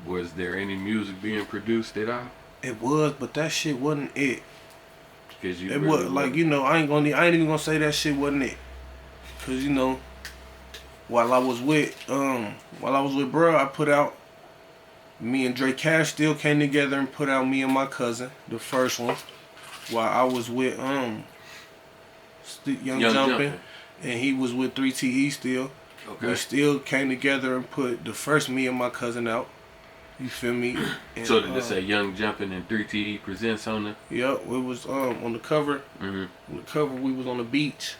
was there any music being produced at all? It was, but that shit wasn't it. Because you It really was like, you know, I ain't even gonna say that shit wasn't it. Cause you know, while I was with bro, I put out, me and Dre Cash still came together and put out Me and My Cousin, the first one. While I was with Young Jumpin', and he was with 3TE still. Okay. We still came together and put the first Me and My Cousin out. You feel me? And, So did it say Young Jumpin' and 3TE presents on it? Yep, it was on the cover. Mm-hmm. On the cover, we was on the beach.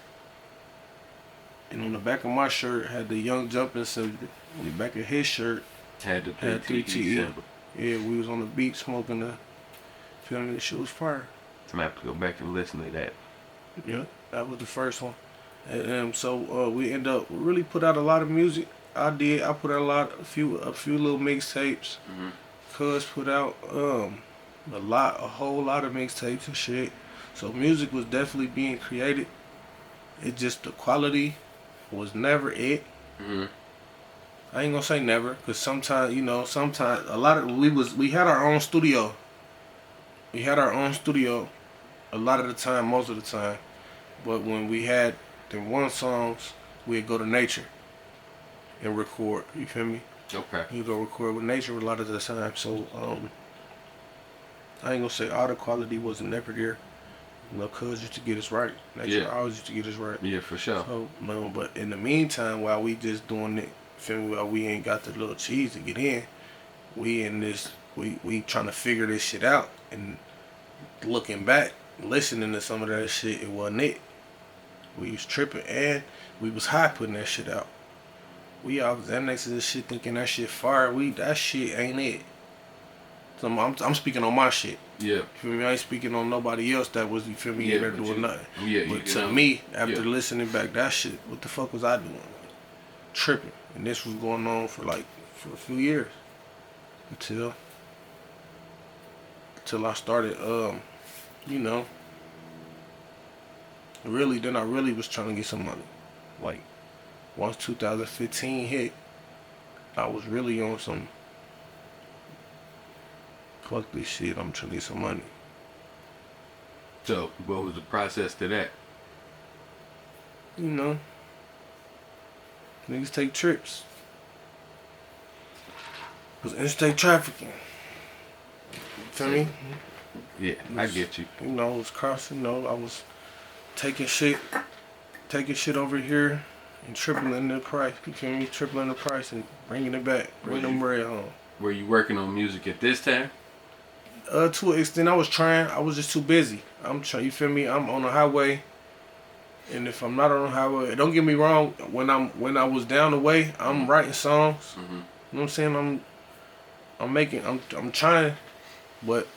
And on the back of my shirt had the Young Jumpin' symbol. On the back of his shirt Had the had 3TE symbol. Yeah, we was on the beach smoking the, feeling the shit was fire. I'm gonna have to go back and listen to that. Yeah, that was the first one. And so we end up really put out a lot of music. I put out a few little mixtapes. Mm-hmm. Cuz put out a whole lot of mixtapes and shit. So music was definitely being created. It just, the quality was never it. Mm-hmm. I ain't gonna say never, cause sometimes we had our own studio. We had our own studio a lot of the time, most of the time. But when we had them one songs, we'd go to nature and record. You feel me? Okay. You go record with nature a lot of the time. So I ain't gonna say all the quality wasn't never there. You know, cuz used to get us right. Nature always used to get us right. Yeah, for sure. So no, but in the meantime, while we just doing it, feel me? While we ain't got the little cheese to get in, we in this, we trying to figure this shit out. And looking back, listening to some of that shit, it wasn't it. We was tripping and we was high putting that shit out. We all was next to this shit thinking that shit fire. That shit ain't it. So I'm speaking on my shit. Yeah. You feel me? I ain't speaking on nobody else that was, you feel me, Yeah, there doing nothing. Yeah, But to me, after listening back, that shit, what the fuck was I doing? Tripping. And this was going on for a few years. Until I started, you know, then I really was trying to get some money. Like, once 2015 hit, I was really on some fuck this shit. I'm trying to get some money. So, what was the process to that? You know, niggas take trips. Cause interstate trafficking. Feel me? Yeah, I get you. You know, I was crossing. You know, I was taking shit over here and tripling the price. You feel me? Tripling the price and bringing it back, bringing them bread home. Were you working on music at this time? To an extent, I was trying. I was just too busy. I'm trying. You feel me? I'm on the highway, and if I'm not on the highway, don't get me wrong. When I was down the way, I'm writing songs. Mm-hmm. You know what I'm saying? I'm trying, but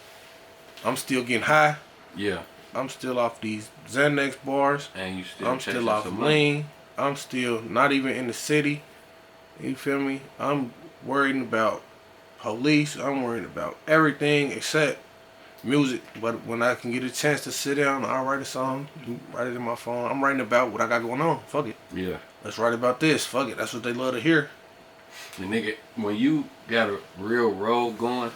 I'm still getting high. Yeah. I'm still off these Xanax bars. And you still I'm still off lean. I'm still not even in the city. You feel me? I'm worried about police. I'm worried about everything except music. But when I can get a chance to sit down, I'll write a song, write it in my phone. I'm writing about what I got going on. Fuck it. Yeah. Let's write about this. Fuck it. That's what they love to hear. The nigga, when you got a real road going,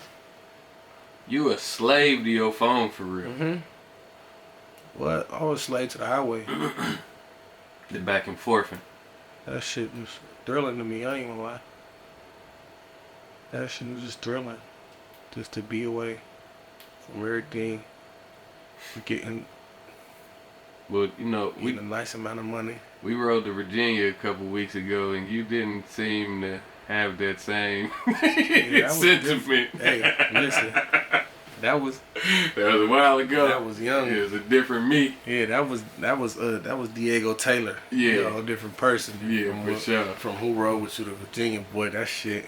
you a slave to your phone for real. Mm-hmm. What? I was slave to the highway. The back and forth. That shit was thrilling to me. I ain't gonna lie. That shit was just thrilling. Just to be away from everything. Getting Well, you know, a nice amount of money. We rode to Virginia a couple weeks ago, and you didn't seem to have that same sentiment. Hey, listen. That was a while ago. That was young. It was a different me. Yeah, that was Yago Taylor. Yeah, you know, a different person. Yeah, for sure. From Who Rode With You, the Virginia boy. That shit.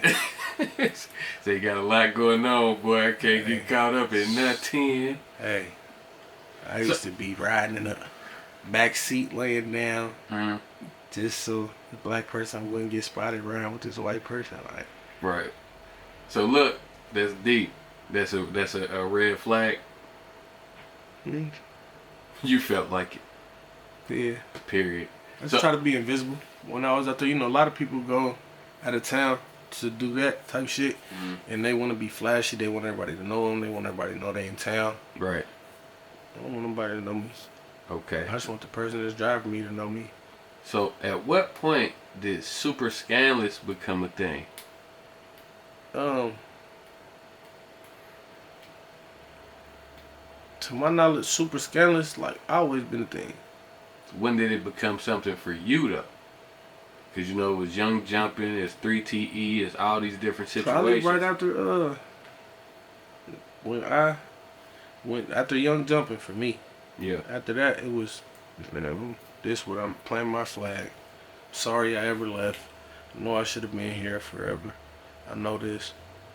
So you got a lot going on, boy. I can't get caught up in nothing. Hey, I used to be riding in the back seat, laying down, just so the black person wouldn't get spotted around with this white person. Like, right. So look, that's deep. That's a red flag. Mm. You felt like it. Yeah. Period. I just try to be invisible. When I was out there, you know, a lot of people go out of town to do that type shit, and they want to be flashy. They want everybody to know them. They want everybody to know they in town. Right. I don't want nobody to know me. Okay. I just want the person that's driving me to know me. So, at what point did super scandalous become a thing? To my knowledge, super scandalous, like, always been a thing. When did it become something for you, though? Because, you know, it was Young Jumping, it's 3TE, it's all these different situations. Probably right after, when I went, after Young Jumping for me. Yeah. After that, it was, this what I'm planting my flag. Sorry I ever left. I know I should have been here forever. I know this.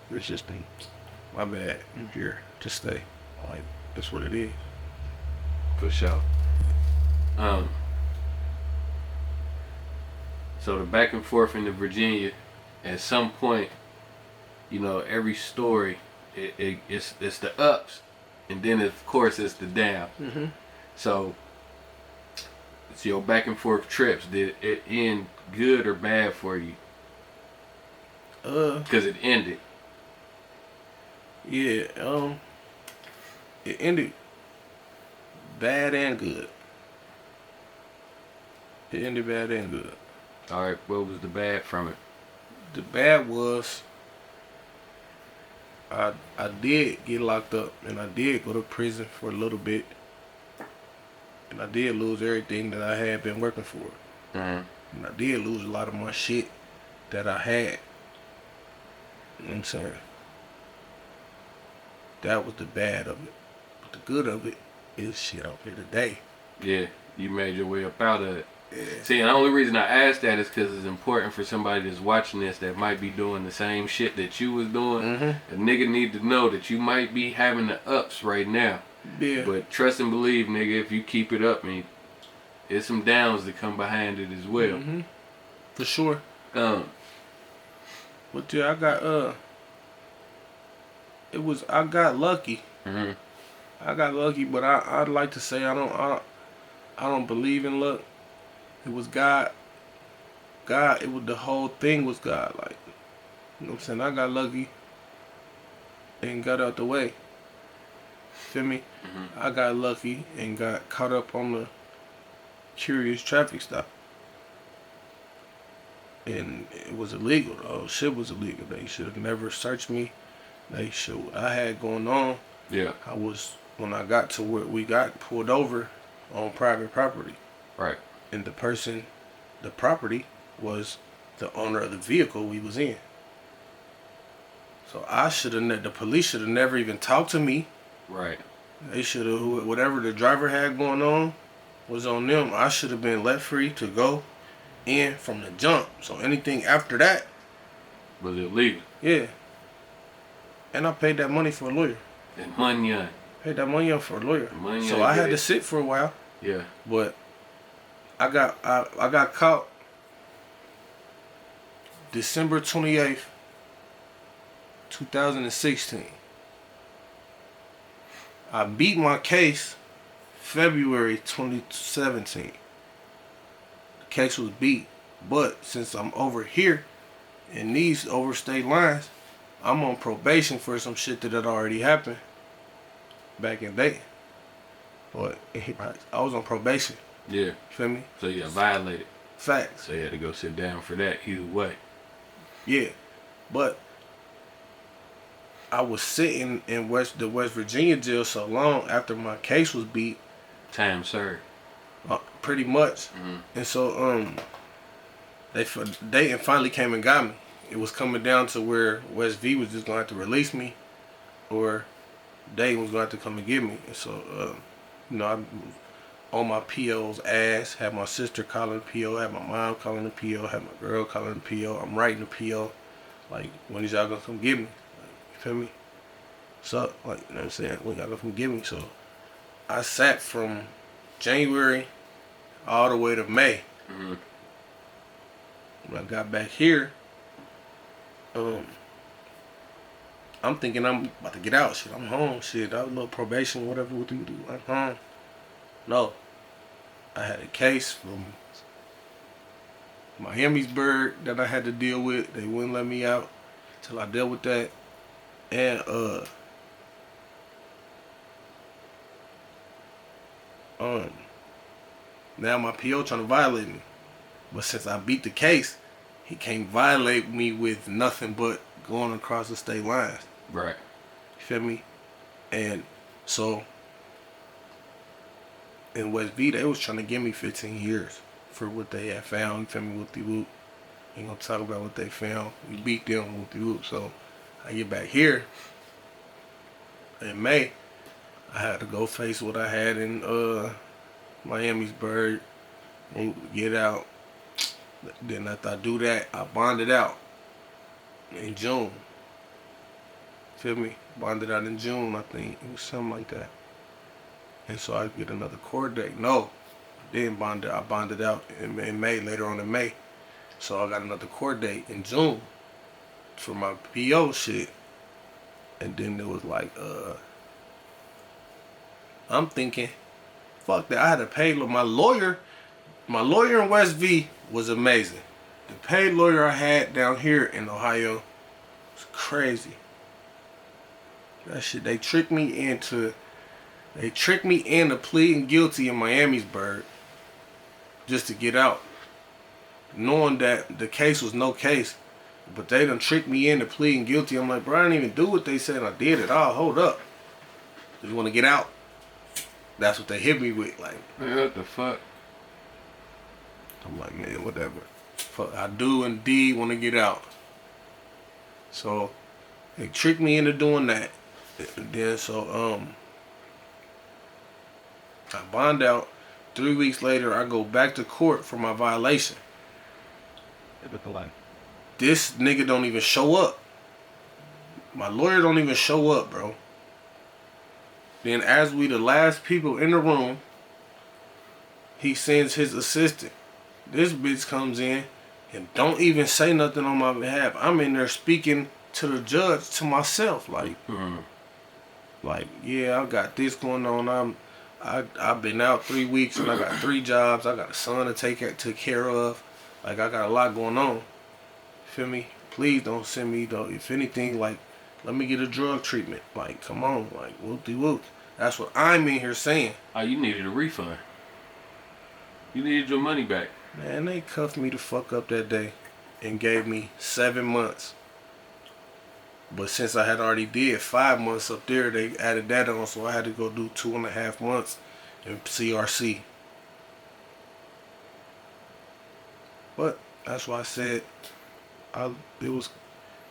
It's just me. My bad. I'm here to stay. Like, that's what it is. For sure. So the back and forth into Virginia, at some point, you know, every story, it's the ups, and then of course it's the down. Mm-hmm. So your back and forth trips, did it end good or bad for you? Because it ended. Yeah. It ended bad and good. It ended bad and good. All right, what was the bad from it? The bad was I did get locked up, and I did go to prison for a little bit, and I did lose everything that I had been working for. Mm-hmm. And I did lose a lot of my shit that I had. You know what I'm saying? That was the bad of it. But the good of it is shit out here today. Yeah, you made your way up out of it. Yeah. See, and the only reason I asked that is because it's important for somebody that's watching this that might be doing the same shit that you was doing. Mm-hmm. A nigga need to know that you might be having the ups right now. Yeah. But trust and believe, nigga, if you keep it up, man, there's some downs that come behind it as well. Mm-hmm. For sure. Um, But yeah, I got I got lucky. mm-hmm. I got lucky, but I'd like to say I don't believe in luck. It was God. God, it was, the whole thing was God. Like, You know what I'm saying? I got lucky and got out the way. Feel me? I got lucky and got caught up on the curious traffic stop. And it was illegal. Oh, shit was illegal. They should have never searched me. They should. I had going on. Yeah. I was when I got to where we got pulled over on private property. Right. And the property was the owner of the vehicle we was in. So I should have. The police should have never even talked to me. Right. They should have. Whatever the driver had going on was on them. I should have been let free to go in from the jump. So anything after that was illegal. Yeah. And I paid that money for a lawyer. And money. Paid that money up for a lawyer. Money so I had to sit for a while. Yeah. But I got caught December 28th, 2016. I beat my case February 2017. The case was beat. But since I'm over here in these overstate lines, I'm on probation for some shit that had already happened back in the day. But I was on probation. Yeah. You feel me? So you got violated. Facts. So you had to go sit down for that either way. Yeah. But I was sitting in the West Virginia jail so long after my case was beat. Time served. Pretty much. And so they finally came and got me. It was coming down to where West V was just gonna have to release me, or Dayton was gonna have to come and get me. And so, I'm on my PO's ass. Had my sister calling the PO. Had my mom calling the PO. Had my girl calling the PO. I'm writing the PO. Like, when is y'all gonna come get me? Like, you feel me? So, like, you know what I'm saying? When y'all gonna come get me? So, I sat from January all the way to May. When I got back here, I'm thinking I'm about to get out. Shit, I'm home. Shit, I was a little probation, whatever. What do you do? I'm home. No, I had a case from Miamisburg that I had to deal with. They wouldn't let me out till I dealt with that. And now my PO trying to violate me. But since I beat the case, he can't violate me with nothing but going across the state lines. Right. You feel me? And so in West V, they was trying to give me 15 years for what they had found. You feel me? Whoop de whoop. Ain't gonna talk about what they found. We beat them, whoop de whoop. So I get back here in May. I had to go face what I had in Miamisburg and get out. Then after I do that, I bonded out in June. Feel me? Bonded out in June, I think. It was something like that. And so I get another court date. No, I didn't bond it. I bonded out in May, later on in May. So I got another court date in June for my PO shit. And then it was like, I'm thinking, fuck that. I had to pay my lawyer. My lawyer in West V was amazing. The paid lawyer I had down here in Ohio was crazy. That shit, they tricked me into pleading guilty in Miamisburg just to get out. Knowing that the case was no case. But they done tricked me into pleading guilty. I'm like, bro, I didn't even do what they said I did at all. Hold up. Do you want to get out? That's what they hit me with. Like, man, what the fuck? I'm like, man, whatever. Fuck, I do indeed want to get out. So they tricked me into doing that. And then so I bond out. 3 weeks later, I go back to court for my violation. This nigga don't even show up. My lawyer don't even show up, bro. Then as we the last people in the room, he sends his assistant. This bitch comes in and don't even say nothing on my behalf. I'm in there speaking to the judge to myself, like, like, yeah, I got this going on. I've been out 3 weeks and I got 3 jobs. I got a son to take care of. Like, I got a lot going on. Feel me? please don't send me though. If anything, like, let me get a drug treatment. Like, come on, like, whoop-de-whoop. That's what I'm in here saying. Oh, you needed a refund. You needed your money back. Man, they cuffed me the fuck up that day and gave me 7 months. But since I had already did 5 months up there, they added that on, so I had to go do 2.5 months in CRC. But that's why I said it was,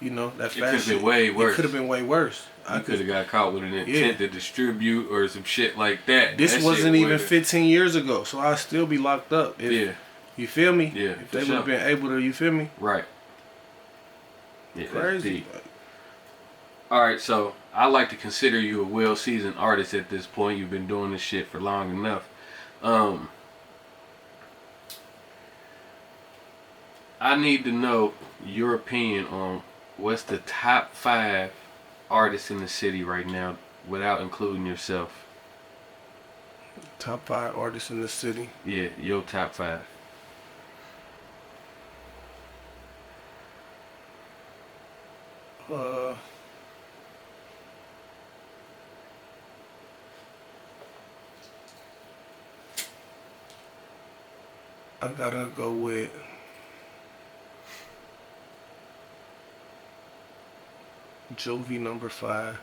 that It could have fast shit. been way worse. It could have been way worse. I could have got caught with an intent to distribute or some shit like that. This that wasn't even 15 years ago, so I'd still be locked up. Yeah. You feel me? Yeah. If they would have been able to, you feel me? Right. Yeah, crazy. Alright, so I like to consider you a well-seasoned artist at this point. You've been doing this shit for long enough. I need to know your opinion on what's the top 5 artists in the city right now without including yourself. Top 5 artists in the city? Yeah, your top 5. I gotta go with Jovi number 5.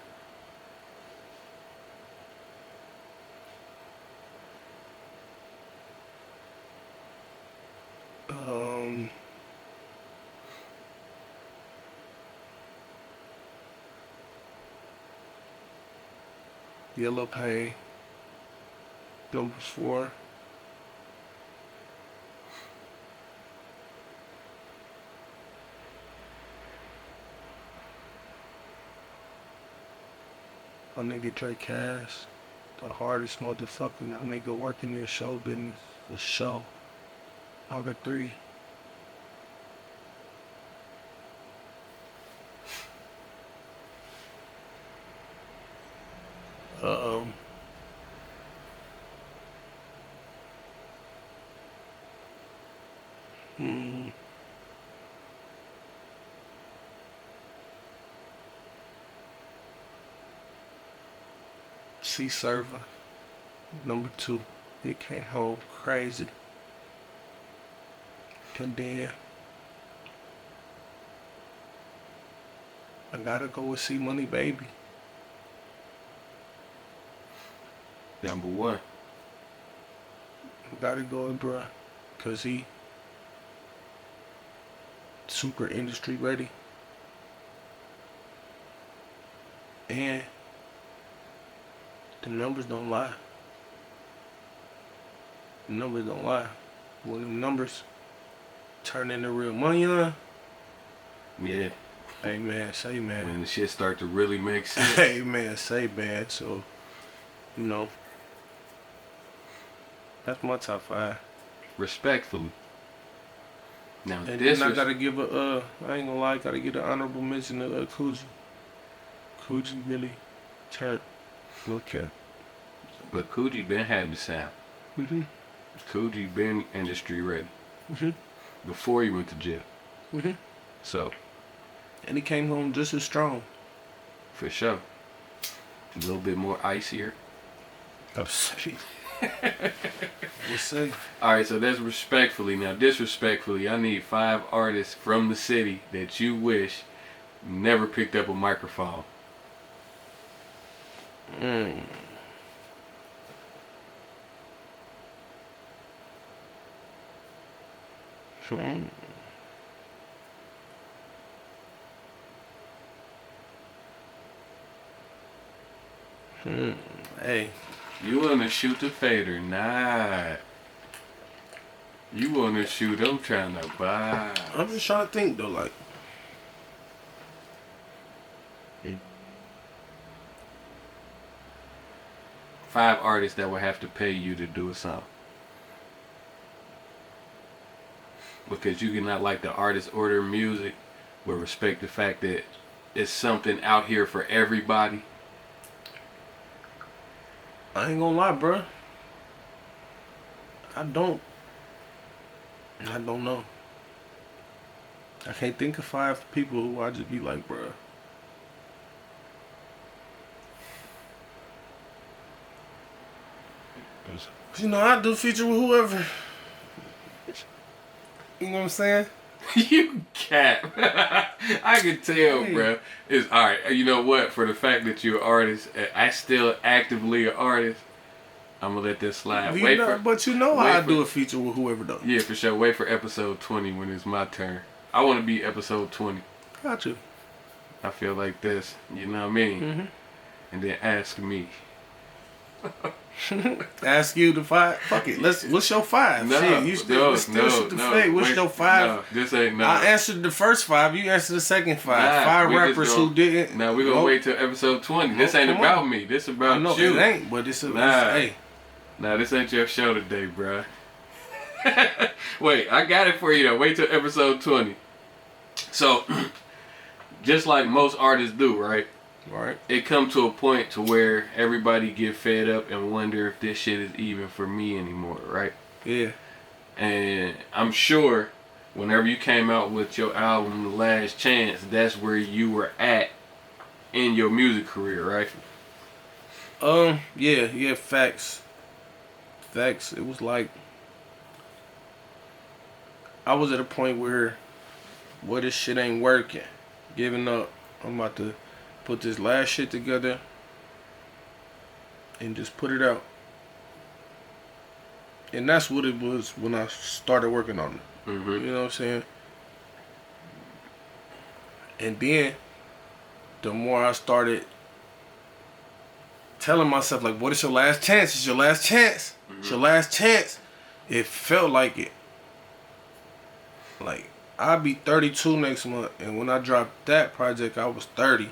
Yellow Pain number 4. My nigga Dre Cash, the hardest motherfucking nigga working in show business, for show. Number 3. C Server, number 2. He came home crazy. And then I gotta go with C Money Baby. Number 1. I gotta go with bruh, cause he super industry ready. And the numbers don't lie. The numbers don't lie. When the numbers turn into real money on. Yeah. Hey man, say man. When the shit start to really make sense. Hey man, say man. So, that's my top 5. Respectfully. Now And this then I gotta give I ain't gonna lie, gotta give an honorable mention to Coogee. Coogee really turned. Look at. But Coogee been having the sound. Mm-hmm. Coogee been industry ready. Mm-hmm. Before he went to jail. Mm-hmm. So. And he came home just as strong. For sure. A little bit more icier. Upsetting. We'll see. Alright, so that's respectfully. Now disrespectfully, I need 5 artists from the city that you wish never picked up a microphone. Hey. You wanna shoot the fader? Nah. You wanna shoot, I'm trying to buy. I'm just trying to think though, like. 5 artists that would have to pay you to do a song. Because you cannot like the artist order music, but respect the fact that it's something out here for everybody. I ain't gonna lie, bruh. I don't know. I can't think of 5 people who I just be like, bruh. You know, I do feature with whoever. You know what I'm saying? You cap. I can tell, Hey. bro. It's all right. You know what? For the fact that you're an artist, I still actively an artist. I'm gonna let this slide. But you know how I do a feature with whoever though. Yeah, for sure. Wait for episode 20 when it's my turn. I want to be episode 20. Got you. I feel like this. You know what I mean? Mm-hmm. And then ask me. Ask you the 5. Fuck it. What's your 5? No, Shit, you still shoot the fake. What's your 5? No, this ain't no. I answered the first 5. You answered the second 5. Nah, 5 rappers who didn't. Now we're gonna wait till episode 20. This ain't about me. This about I know you. it ain't, but it's Hey. Nah, this ain't your show today, bruh. Wait, I got it for you though. Wait till episode 20. So, just like most artists do, right? Right. It come to a point to where everybody get fed up and wonder if this shit is even for me anymore, right? Yeah. And I'm sure whenever you came out with your album, The Last Chance, that's where you were at in your music career, right? Yeah, facts. Facts. It was like I was at a point where this shit ain't working. Giving up. I'm about to put this last shit together and just put it out. And that's what it was when I started working on it. Mm-hmm. You know what I'm saying? And then the more I started telling myself, like, what is your last chance? It's your last chance. Mm-hmm. It's your last chance. It felt like it. Like, I'll be 32 next month. And when I dropped that project, I was 30.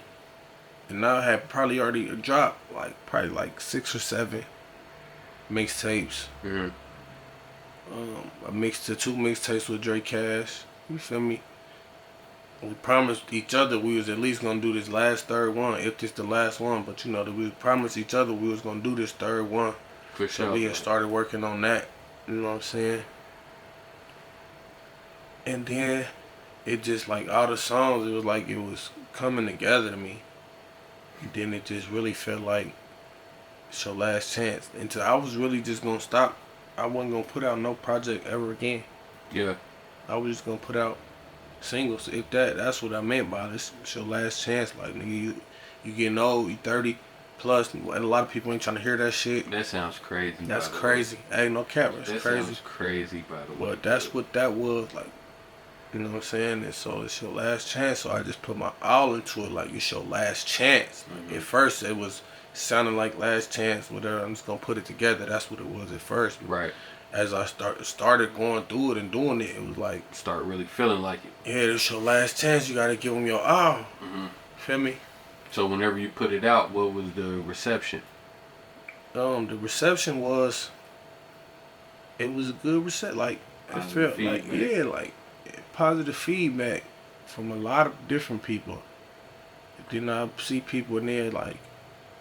And I had probably already dropped, probably 6 or 7 mixtapes. Mm-hmm. I mixed the 2 mixtapes with Dre Cash. You feel me? We promised each other we was at least gonna do this last 3rd one, if this the last one. But you know that we promised each other we was gonna do this 3rd one. For sure. So we had started working on that. You know what I'm saying? And then it just all the songs, it was like it was coming together to me. And then it just really felt like it's your last chance. Until I was really just gonna stop. I wasn't gonna put out no project ever again. Yeah. I was just gonna put out singles. If that's what I meant by this. It's your last chance. Like, nigga, you getting old, you 30 plus, and a lot of people ain't trying to hear that shit. That sounds crazy. That's crazy. Hey, no cap, it's that crazy. Sounds crazy, by the way. But that's what that was like. You know what I'm saying? And so it's your last chance. So I just put my all into it. Like, it's your last chance. Like, at first it was sounding like last chance, whatever. I'm just gonna put it together. That's what it was at first. Right. As I started going through it and doing it, it was like, start really feeling like it. yeah, it's your last chance. You gotta give them your all. Mm-hmm. Feel me? So whenever you put it out, what was the reception? The reception was, it was a good reception. Like, it felt feedback. like, positive feedback from a lot of different people. Then I see people in there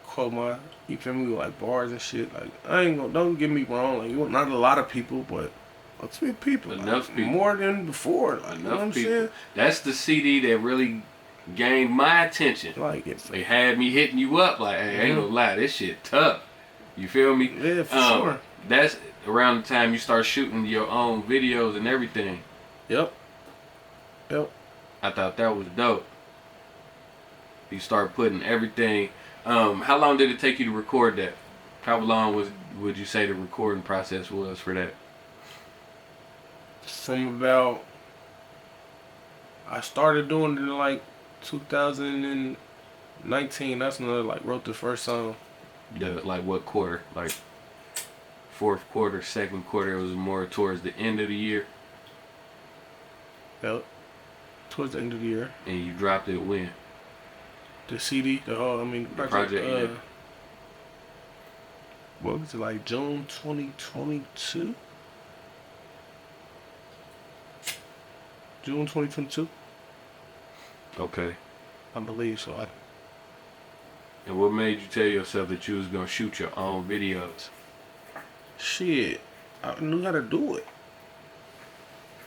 quote my, you feel me, like bars and shit. Like, I ain't gonna, don't get me wrong, like, not a lot of people, but a few people. Enough people. More than before. Like, you know what I'm saying? That's the CD that really gained my attention. Like, it. They had me hitting you up like, hey, I ain't gonna lie, this shit tough. You feel me? Yeah, for sure. That's around the time you start shooting your own videos and everything. Yep. I thought that was dope. You start putting everything. How long did it take you to record that? How long would you say the recording process was for that? From about, I started doing it in 2019. That's when I wrote the first song. What quarter? Like 4th quarter, 2nd quarter. It was more towards the end of the year. Yep. Towards the end of the year. And you dropped it when? The CD, the project. Yeah. What was it, June 2022? June 2022? Okay. I believe so. And what made you tell yourself that you was gonna shoot your own videos? Shit, I knew how to do it.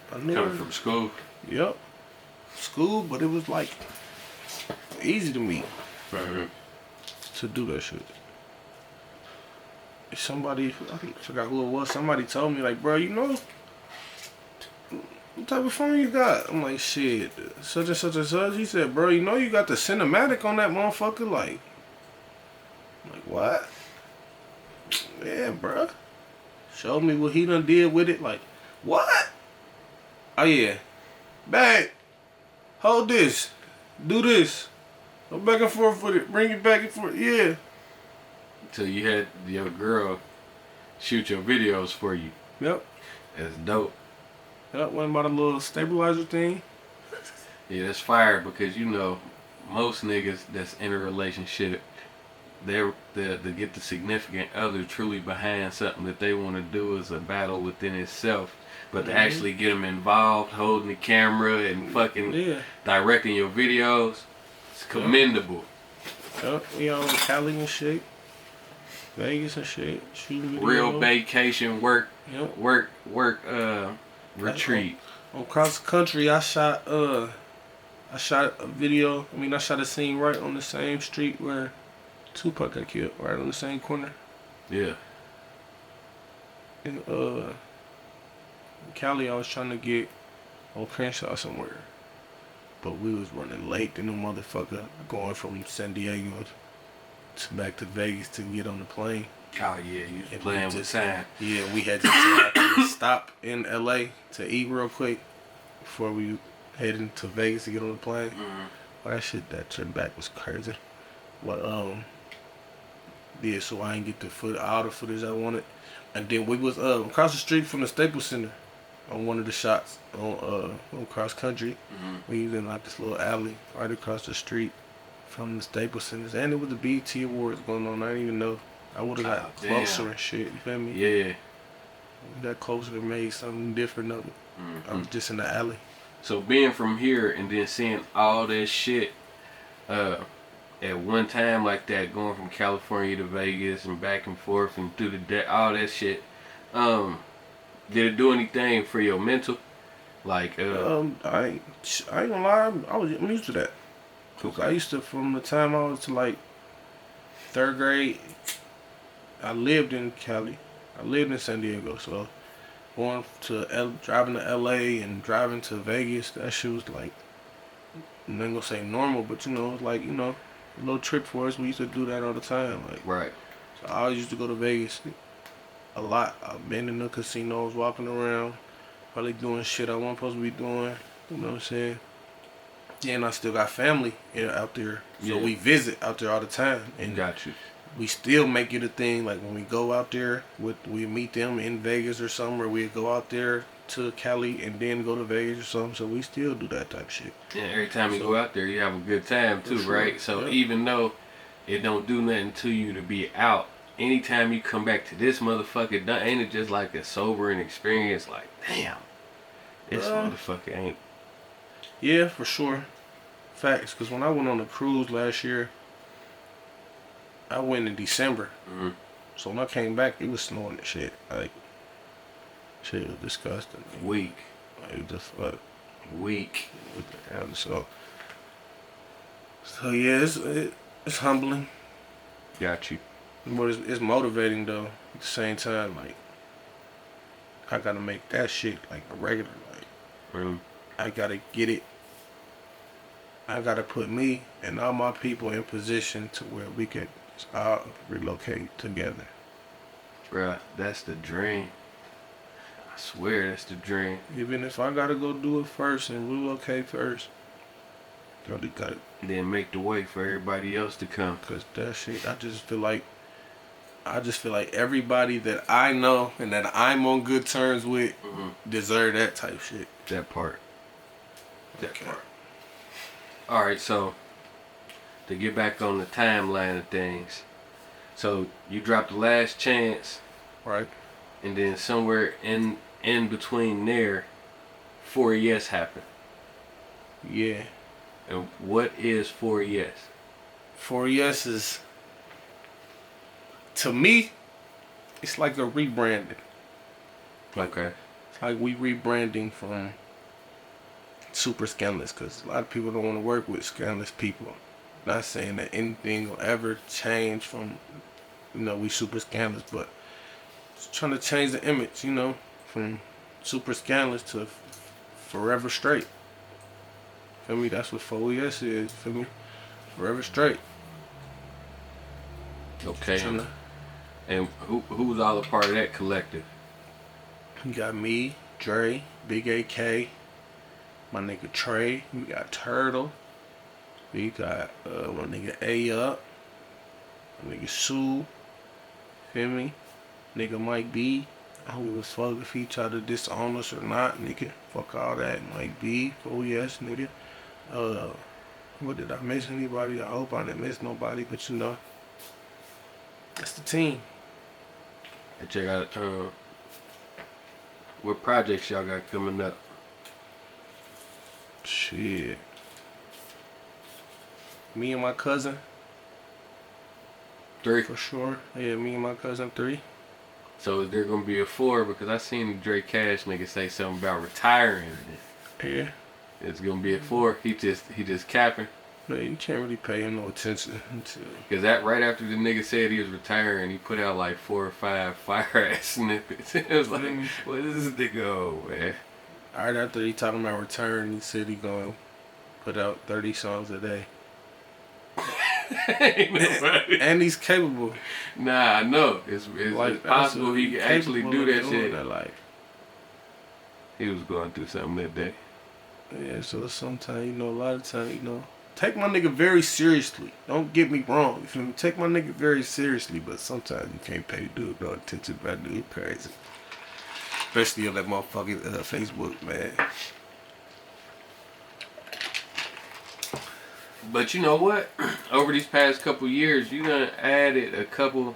Coming from school? Yep. school, but it was like easy to me Right. to do that shit. Somebody, I forgot who it was. Somebody told me like, bro, you know what type of phone you got? I'm like, shit, such and such and such. He said, bro, you know you got the cinematic on that motherfucker. Like, I'm like what? Yeah, bro. Showed me what he done did with it. Like, what? Oh yeah, babe, hold this, do this, go back and forth with it, bring it back and forth. Yeah. So you had your girl shoot your videos for you. Yep. That's dope. Yep. Went about a little stabilizer thing. Yeah, that's fire because you know most niggas that's in a relationship, they're to get the significant other truly behind something that they want to do is a battle within itself. But to actually get them involved, holding the camera and fucking directing your videos, it's commendable. Yep. We all in Cali and shit, Vegas and shit, shooting videos. Real vacation work, Yep. work, retreat. On cross country, I shot a video. I mean, I shot a scene right on the same street where Tupac got killed, right on the same corner. Yeah. In Cali, I was trying to get on Crenshaw somewhere, but we was running late. Then the motherfucker going from San Diego to back to Vegas to get on the plane. Oh yeah, you was playing with time. Yeah, we had to stop in LA to eat real quick before we headed to Vegas to get on the plane. Well, that trip back was crazy. But yeah, so I didn't get all the footage I wanted. And then we was across the street from the Staples Center on one of the shots on cross country. We was in like this little alley right across the street from the Staples Center, and it was the BET Awards going on. I didn't even know. I would have got closer and shit. You feel me? Yeah. We got closer and made something different of it. I was just in the alley. So being from here and then seeing all that shit at one time like that, going from California to Vegas and back and forth and through all that shit, did it do anything for your mental? Like, I ain't gonna lie, I'm used to that. Cause I used to, from the time I was to like 3rd grade, I lived in Cali. I lived in San Diego, so going to driving to LA and driving to Vegas, that shit was like, I'm not gonna say normal, but you know, like, you know, a little trip for us. We used to do that all the time. Like, right. So I always used to go to Vegas a lot. I've been in the casinos, walking around, probably doing shit I wasn't supposed to be doing. You know what I'm saying? Yeah, and I still got family out there, so we visit out there all the time. And got you. We still make it a thing. Like when we go out there, we meet them in Vegas or somewhere. We go out there to Cali and then go to Vegas or something. So we still do that type of shit. Yeah, every time you go out there, you have a good time too, right? So even though it don't do nothing to you to be out, anytime you come back to this motherfucker, ain't it just like a sobering experience? Like, damn, this motherfucker ain't. Yeah, for sure. Facts. Because when I went on a cruise last year, I went in December. So when I came back, it was snowing and shit. Like, shit was disgusting. Weak. Like, it was just like weak. What the hell? So yeah, it's humbling. Got you. But it's motivating though. At the same time, like I gotta make that shit like a regular. Like I gotta get it. I gotta put me and all my people in position to where we can all relocate together. Bruh, that's the dream. I swear that's the dream. Even if I gotta go do it first and relocate first, gotta then make the way for everybody else to come. Cause that shit, I just feel like everybody that I know and that I'm on good terms with deserve that type shit. That part. Alright, so to get back on the timeline of things. So you dropped The Last Chance. Right. And then somewhere in between there, 4Yes happened. Yeah. And what is 4Yes? 4Yes is, to me, it's like a rebranding. Okay. It's like we rebranding from super scandalous, because a lot of people don't want to work with scandalous people. Not saying that anything will ever change from, we super scandalous, but just trying to change the image, from super scandalous to forever straight. Feel me? That's what 4ES is. Feel me? Forever straight. Okay. And who's all a part of that collective? You got me, Dre, Big AK, my nigga Trey. We got Turtle. We got my nigga A Up. My nigga Sue. Feel me? Nigga Mike B. I don't give a fuck if he try to disown us or not, nigga. Fuck all that. Mike B. 4ES, nigga. What did I miss? Anybody? I hope I didn't miss nobody, but that's the team. And check out what projects y'all got coming up? Shit. Me and my cousin. 3 For sure. Yeah, me and my cousin 3. So is there gonna be a 4? Because I seen Drake Cash nigga say something about retiring. Yeah. It's gonna be a 4. He just capping. No, you can't really pay him no attention until. Cause that right after the nigga said he was retiring, he put out like 4 or 5 fire ass snippets. It was like, what is this nigga on, man? Right after he talking about return, he said he gonna put out 30 songs a day. Ain't nobody. And he's capable. Nah, I know. It's Like, possible he can actually do that shit. That life. He was going through something that day. Yeah, so sometimes, a lot of times, take my nigga very seriously. Don't get me wrong. You feel me? Take my nigga very seriously, but sometimes you can't pay dude no attention. That dude crazy. Especially on that motherfucking Facebook, man. But you know what? Over these past couple years, you done added a couple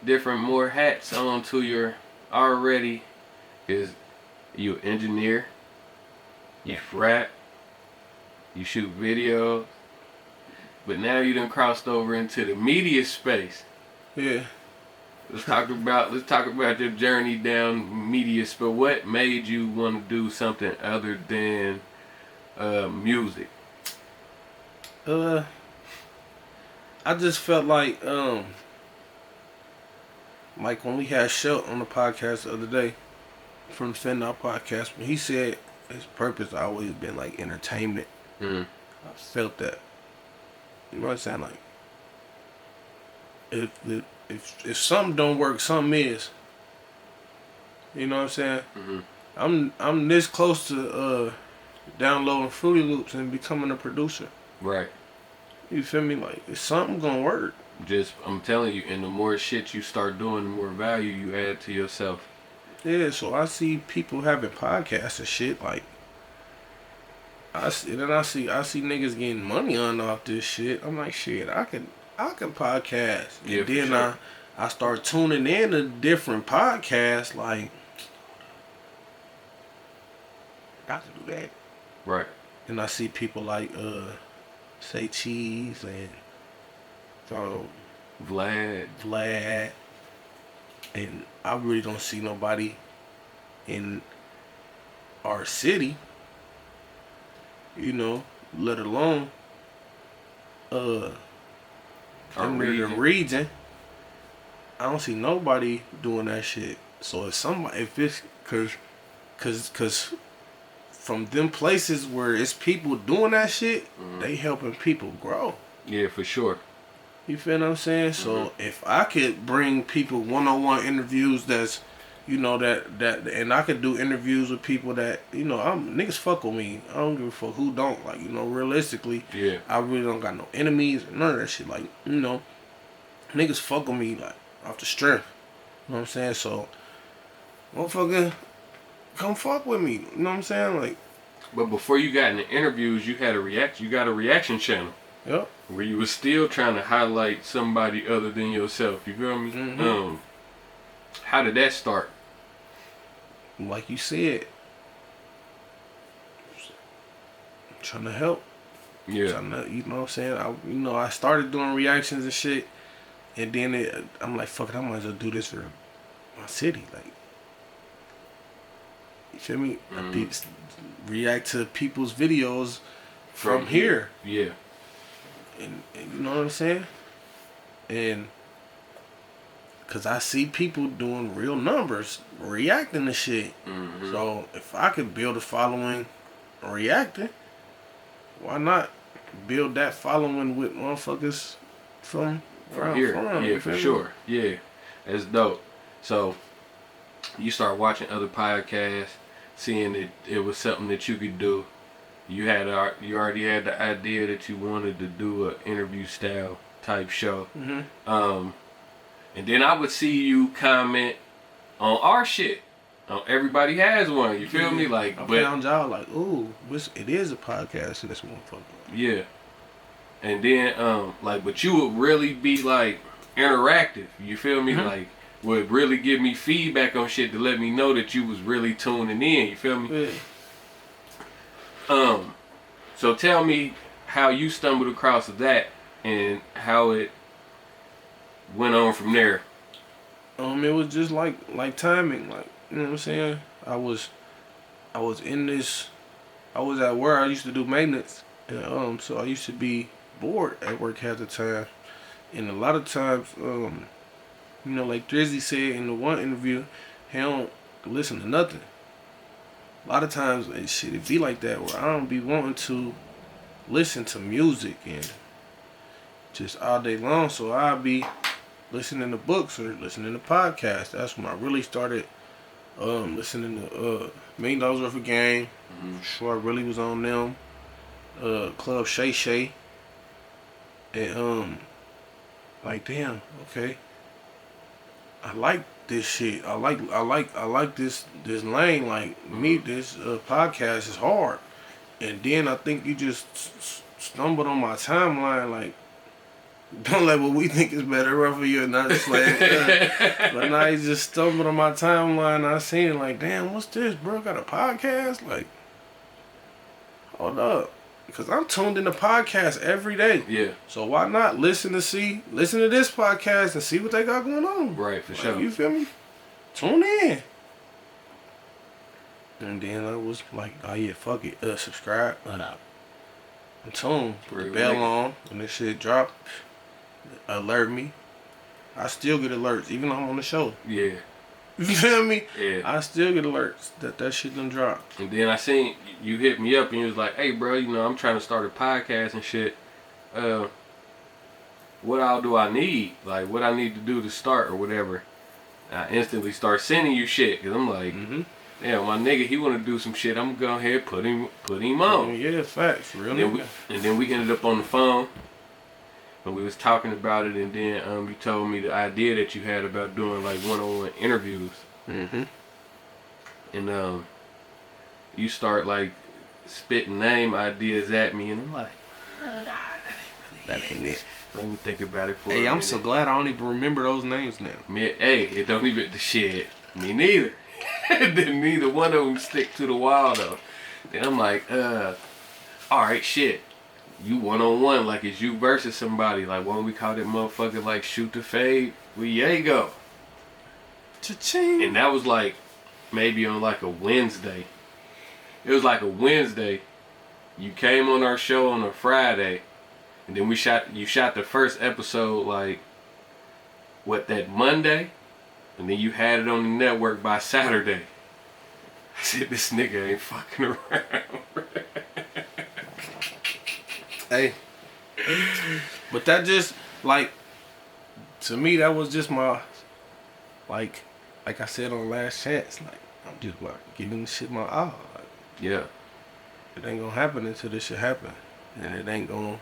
different more hats onto your already. Is you an engineer? You rap? You shoot videos? But now you done crossed over into the media space. Yeah. Let's talk about your journey down media space. What made you want to do something other than music? I just felt like when we had Shelt on the podcast the other day from the Fend Out podcast, he said his purpose always been like entertainment. Mm. I felt that. You know what I'm saying? Like, if something don't work, something is. You know what I'm saying? Mm-hmm. I'm this close to downloading Fruity Loops and becoming a producer. Right. You feel me? Like, it's something gonna work. I'm telling you, and the more shit you start doing, the more value you add to yourself. Yeah, so I see people having podcasts and shit. Like, I see niggas getting money on off this shit. I'm like, shit, I can podcast. Yeah, and then sure. I start tuning in to different podcasts. Like, got to do that. Right. And I see people like Say Cheese and Vlad, and I really don't see nobody in our city, let alone Our region. I don't see nobody doing that shit. So if it's cause from them places where it's people doing that shit, they helping people grow. Yeah, for sure. You feel what I'm saying? So if I could bring people one-on-one interviews that's, that and I could do interviews with people that, niggas fuck with me. I don't give a fuck who don't. Like, realistically, yeah, I really don't got no enemies or none of that shit. Like, niggas fuck with me, like, off the strength. You know what I'm saying? So, motherfucker, come fuck with me. You know what I'm saying? Like, but before you got in the interviews, you got a reaction channel. Yep. Where you was still trying to highlight somebody other than yourself. You feel me? Mm-hmm. How did that start? Like you said, trying to help. Yeah. Trying to, you know what I'm saying? I started doing reactions and shit, and then I'm like, fuck it, I might as well do this for my city. Like, You feel me? Mm-hmm. React to people's videos from here. Yeah. And you know what I'm saying? And because I see people doing real numbers, reacting to shit. Mm-hmm. So if I could build a following reacting, why not build that following with motherfuckers from Here. from, Yeah, for sure. Yeah. That's dope. So you start watching other podcasts, seeing that it was something that you could do. You already had the idea that you wanted to do an interview style type show. Mm-hmm. And then I would see you comment on our shit. Everybody has one. You feel me? Like, I found y'all like, ooh, it is a podcast in this motherfucker. Yeah. And then, but you would really be like interactive. You feel me? Mm-hmm. Like, would really give me feedback on shit to let me know that you was really tuning in. You feel me? Yeah. So tell me how you stumbled across that and how it went on from there. It was just like timing, like, you know what I'm saying? I was in this. I was at work. I used to do maintenance, and so I used to be bored at work half the time, and a lot of times, like Drizzy said in the one interview, he don't listen to nothing. A lot of times, it be like that where I don't be wanting to listen to music and just all day long. So I'll be listening to books or listening to podcasts. That's when I really started listening to $1 Million Worth of Game. Mm-hmm. Sure, I really was on them. Club Shay Shay. And like, damn, okay. I like this shit. I like this lane. Like me, this podcast is hard. And then I think you just stumbled on my timeline. Like, don't let what we think is better run for you and not slang. But now you just stumbled on my timeline. I seen it like, damn, what's this, bro? Got a podcast? Like, hold up. Because I'm tuned into podcasts every day. Yeah. So why not listen to this podcast and see what they got going on? Right, for sure. You feel me? Tune in. And then I was like, oh yeah, fuck it. Subscribe. I'm tuned. Put the bell on. When this shit drop, alert me. I still get alerts, even though I'm on the show. Yeah. You feel me? Yeah. I still get alerts that shit done dropped. And then I seen you hit me up and you was like, hey bro, I'm trying to start a podcast and shit. What all do I need? Like, what I need to do to start or whatever. I instantly start sending you shit. Because I'm like, yeah, my nigga, he want to do some shit. I'm going to go ahead and put him on. Yeah, facts. Real and then we ended up on the phone. And we was talking about it. And then you told me the idea that you had about doing like one-on-one interviews. Mm-hmm. And you start like spitting name ideas at me. And I'm like, that ain't it. Let me think about it for a Hey, I'm minute. so glad I don't even remember those names now. Hey, it don't even the shit. Me neither. Then neither one of them stick to the wall though. Then I'm like, alright, shit. You one-on-one, like it's you versus somebody. Like, why don't we call that motherfucker like Shoot the Fade with Yago? Cha-ching. And that was like maybe on like a Wednesday. It was like a Wednesday. You came on our show on a Friday. And then you shot the first episode like that Monday, and then you had it on the network by Saturday. I said, this nigga ain't fucking around. Hey, but that just like, to me, that was just my, like I said on Last Chance, like I'm just like giving this shit my all. Like, Yeah. it ain't gonna happen until this shit happen, and it ain't gonna.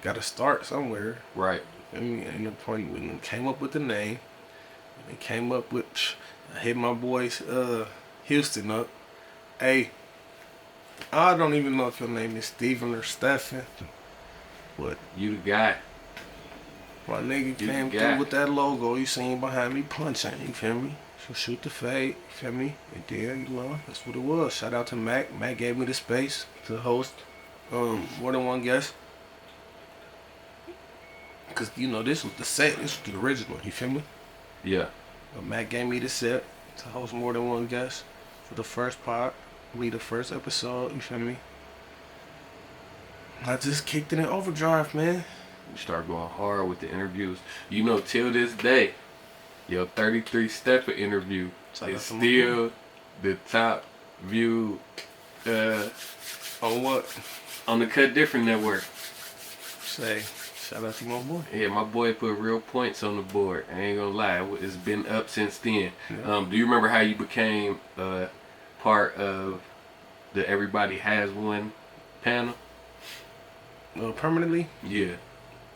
Gotta start somewhere. Right. I mean, ain't no point. We came up with the name. We came up with. I hit my boys Houston up. Hey, I don't even know if your name is Steven or Stephen. But You the guy. my nigga You came the through guy. with that logo. You seen behind me punching. You feel me? So Shoot the Fade. You feel me? And then, that's what it was. Shout out to Mac. Mac gave me the space to host more than one guest. Cause this was the set. This was the original. You feel me? Yeah. But Mac gave me the set. to host more than one guest for the first pod. Be the first episode, you feel me? I just kicked it in overdrive, man. You start going hard with the interviews. You know, till this day, your 33 Stepper interview is still the top view on what? On the Cut Different Network. Say, shout out to my boy. Yeah, my boy put real points on the board. I ain't gonna lie, it's been up since then. Yeah. Do you remember how you became part of the Everybody Has One panel? Permanently? Yeah,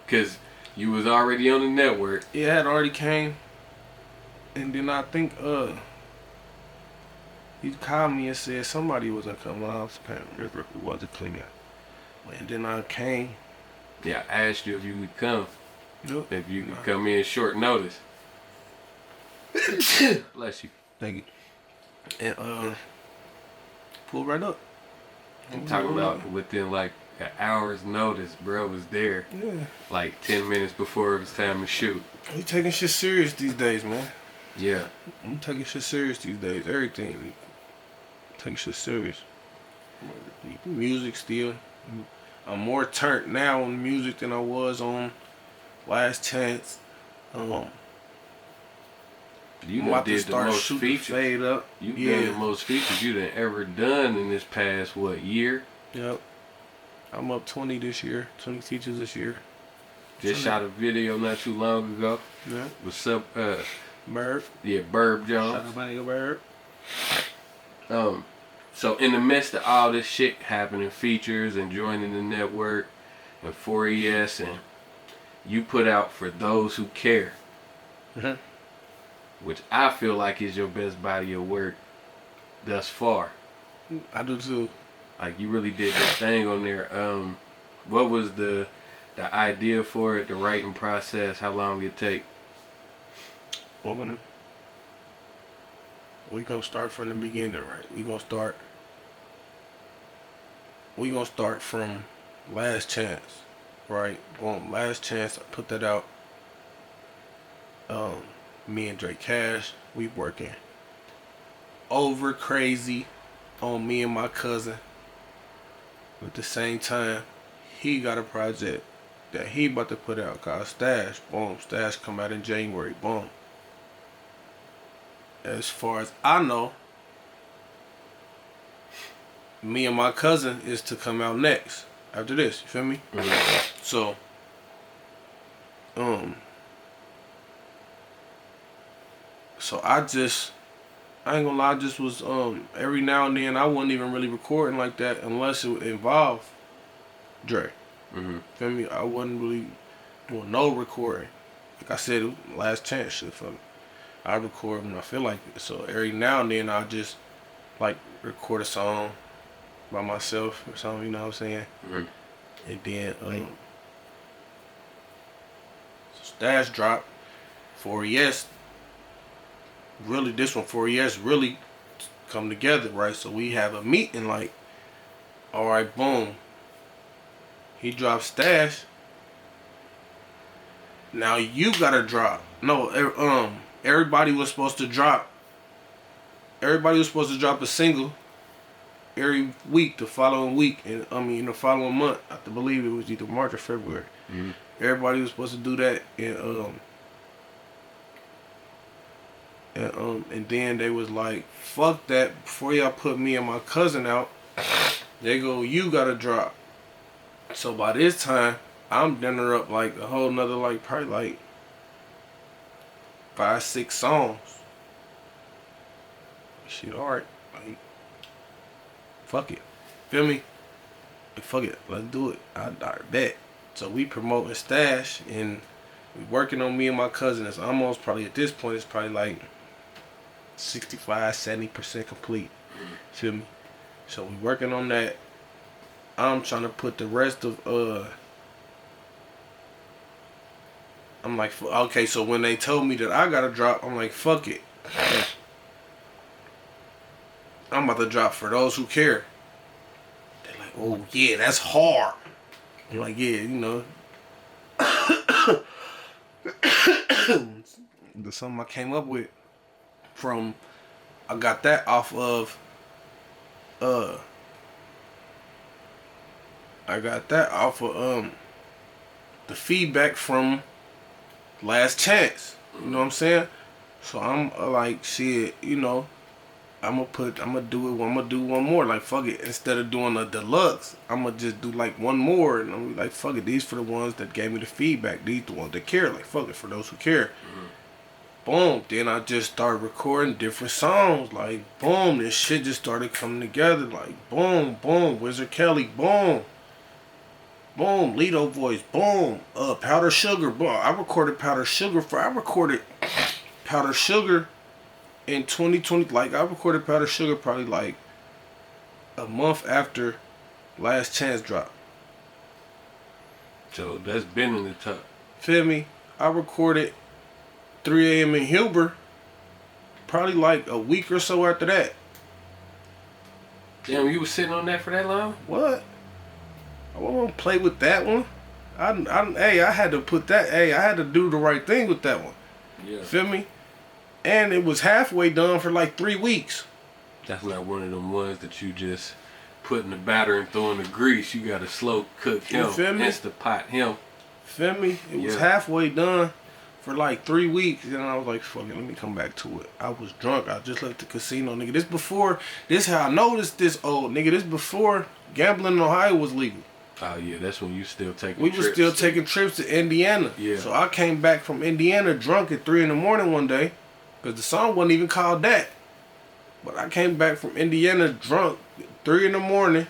cause you was already on the network. Yeah, it already came, and then I think he called me and said somebody was gonna come. Well, I was apparently it wasn't clear. And then I came. Yeah, I asked you if you could come. Yep. If you could come in short notice. Bless you. Thank you. And pull right up. I'm talking about within like an hour's notice, bro was there. Yeah. Like 10 minutes before it was time to shoot. We taking shit serious these days, man. Yeah. I'm taking shit serious these days. Everything. Taking shit serious. Music still. I'm more turned now on music than I was on Last Chance. You I'm about to did the start most shooting features. Fade up. You did the most features you done ever done in this past year? Yep. I'm up 20 this year. 20 features this year. Just shot a video not too long ago. Yeah. What's up? Burb. Yeah, Burb Jones. Shout out my nigga Burb. So in the midst of all this shit happening, features and joining the network and 4ES, and you put out For Those Who Care, which I feel like is your best body of work thus far. I do too. Like you really did that thing on there. What was the idea for it, the writing process, how long did it take? Well, we gonna start from the beginning, right? We gonna start from Last Chance, right? Boom, Last Chance. I put that out. Me and Drake Cash, we working over crazy on me and my cousin. At the same time, he got a project that he about to put out called Stash. Boom, Stash come out in January. Boom. As far as I know, me and my cousin is to come out next after this. You feel me? Mm-hmm. So, so I ain't gonna lie, I just was every now and then I wasn't even really recording like that unless it involved Dre. Mm-hmm. Feel me? I wasn't really doing no recording. Like I said, it was Last Chance shit for me. I record when I feel like it. So every now and then I just like record a song by myself or something, you know what I'm saying? Mm-hmm. And then so Stash drop 4ES. Really, this one 4ES really come together, right? So we have a meeting like, all right, boom. He dropped Stash. Now you gotta drop. No, everybody was supposed to drop. Everybody was supposed to drop a single every week, the following week, and the following month. I believe it was either March or February. Mm-hmm. Everybody was supposed to do that, and then they was like, "Fuck that! Before y'all put me and my cousin out, they go, you gotta drop." So by this time, I'm dinner up like a whole nother like probably like 5-6 songs. Shit, alright. Like, fuck it. Feel me? Like, fuck it. Let's do it. I bet. So we promoting Stash and we working on me and my cousin. It's almost probably at this point it's probably like 65-70% complete. Feel me? So we working on that. I'm trying to put the rest of I'm like, okay, so when they told me that I gotta drop, I'm like, fuck it. I'm about to drop For Those Who Care. They're like, oh yeah, that's hard. I'm like, yeah, you know. That's something I came up with from I got that off of the feedback from Last Chance. You know what I'm saying? So I'm like, shit, you know, I'm gonna do one more. Like, fuck it. Instead of doing a deluxe, I'm gonna just do like one more, and I'm like, fuck it. These for the ones that gave me the feedback. These the ones that care. Like, fuck it, for those who care. Boom. Then I just started recording different songs. Like, boom. This shit just started coming together. Like, boom, boom. Wizard Kelly, boom. Boom. Lido voice, boom. Powder Sugar, boom. I recorded Powder Sugar in 2020. Like, I recorded Powder Sugar probably like a month after Last Chance dropped. So that's been in the top. Feel me? I recorded 3 a.m. in Huber probably like a week or so after that. Damn, you was sitting on that for that long? What? I won't play with that one. I had to put that. Hey, I had to do the right thing with that one. Yeah. Feel me? And it was halfway done for like 3 weeks. That's not one of them ones that you just put in the batter and throw in the grease. You got to slow cook him. You feel me? Instant pot him. Feel me? It was halfway done for like 3 weeks. And I was like, fuck it, let me come back to it. I was drunk. I just left the casino, nigga. This how I noticed this old nigga. This before gambling in Ohio was legal. Oh yeah, that's when you still taking We trips. was still taking trips to Indiana. Yeah. So I came back from Indiana drunk at 3 in the morning one day. Because the song wasn't even called that. But I came back from Indiana drunk at 3 in the morning.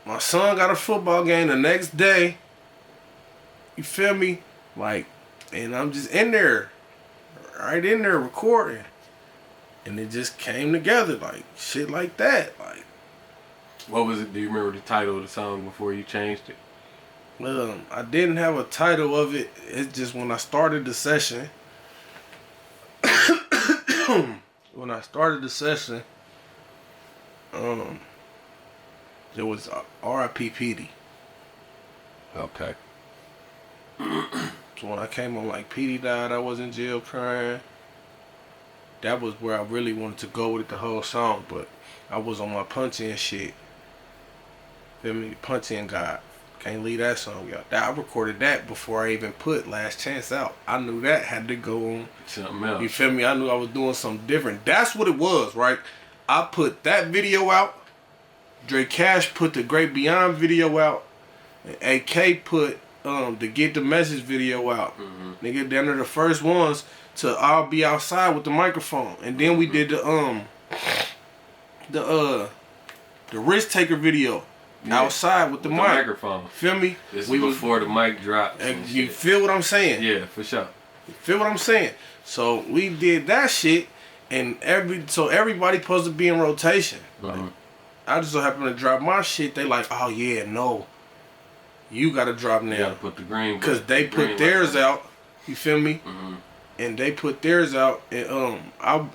My son got a football game the next day. You feel me? Like, and I'm just in there. Right in there recording. And it just came together. Like, shit like that. Like, what was it? Do you remember the title of the song before you changed it? I didn't have a title of it. It's just when I started the session. When I started the session, it was R.I.P. Petey. Okay. So when I came on, like, Petey died, I was in jail crying. That was where I really wanted to go with the whole song, but I was on my punch-in shit. Feel me? Punch-in God. Can't leave that song out. I recorded that before I even put Last Chance out. I knew that had to go on something else. You feel me? I knew I was doing something different. That's what it was, right? I put that video out. Dre Cash put the Great Beyond video out. And AK put the Get the Message video out. Mm-hmm. Nigga, they're the first ones to all be outside with the microphone. And then we did the Risk Taker video. Yeah. Outside with the microphone. Feel me? This was before the mic dropped. And you feel what I'm saying? Yeah, for sure. You feel what I'm saying? So we did that shit, and everybody supposed to be in rotation. Mm-hmm. Like, I just so happen to drop my shit. They like, oh yeah, no, you gotta drop now. You gotta put the green. Because they put theirs out. You feel me? Mm-hmm. And they put theirs out, and I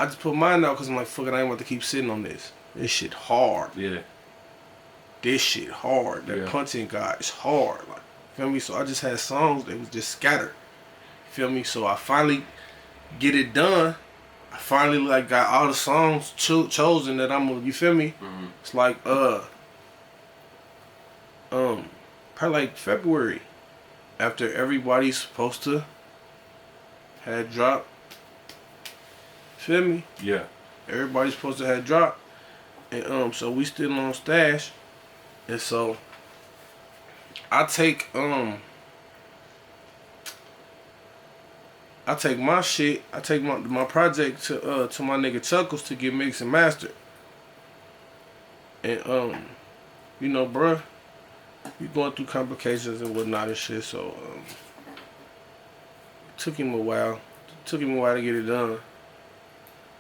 just put mine out because I'm like, fuck it, I ain't want to keep sitting on this. This shit hard. Yeah. This shit hard. That punching guy is hard. Like, feel me? So I just had songs that was just scattered. Feel me? So I finally get it done. I finally like got all the songs chosen that I'm gonna. You feel me? Mm-hmm. It's like probably like February, after everybody's supposed to had dropped. Feel me? Yeah. Everybody's supposed to have dropped, and so we still on stash. And so I take my shit, I take my project to my nigga Chuckles to get mixed and mastered. And you know, bruh, we going through complications and whatnot and shit, so it took him a while. It took him a while to get it done.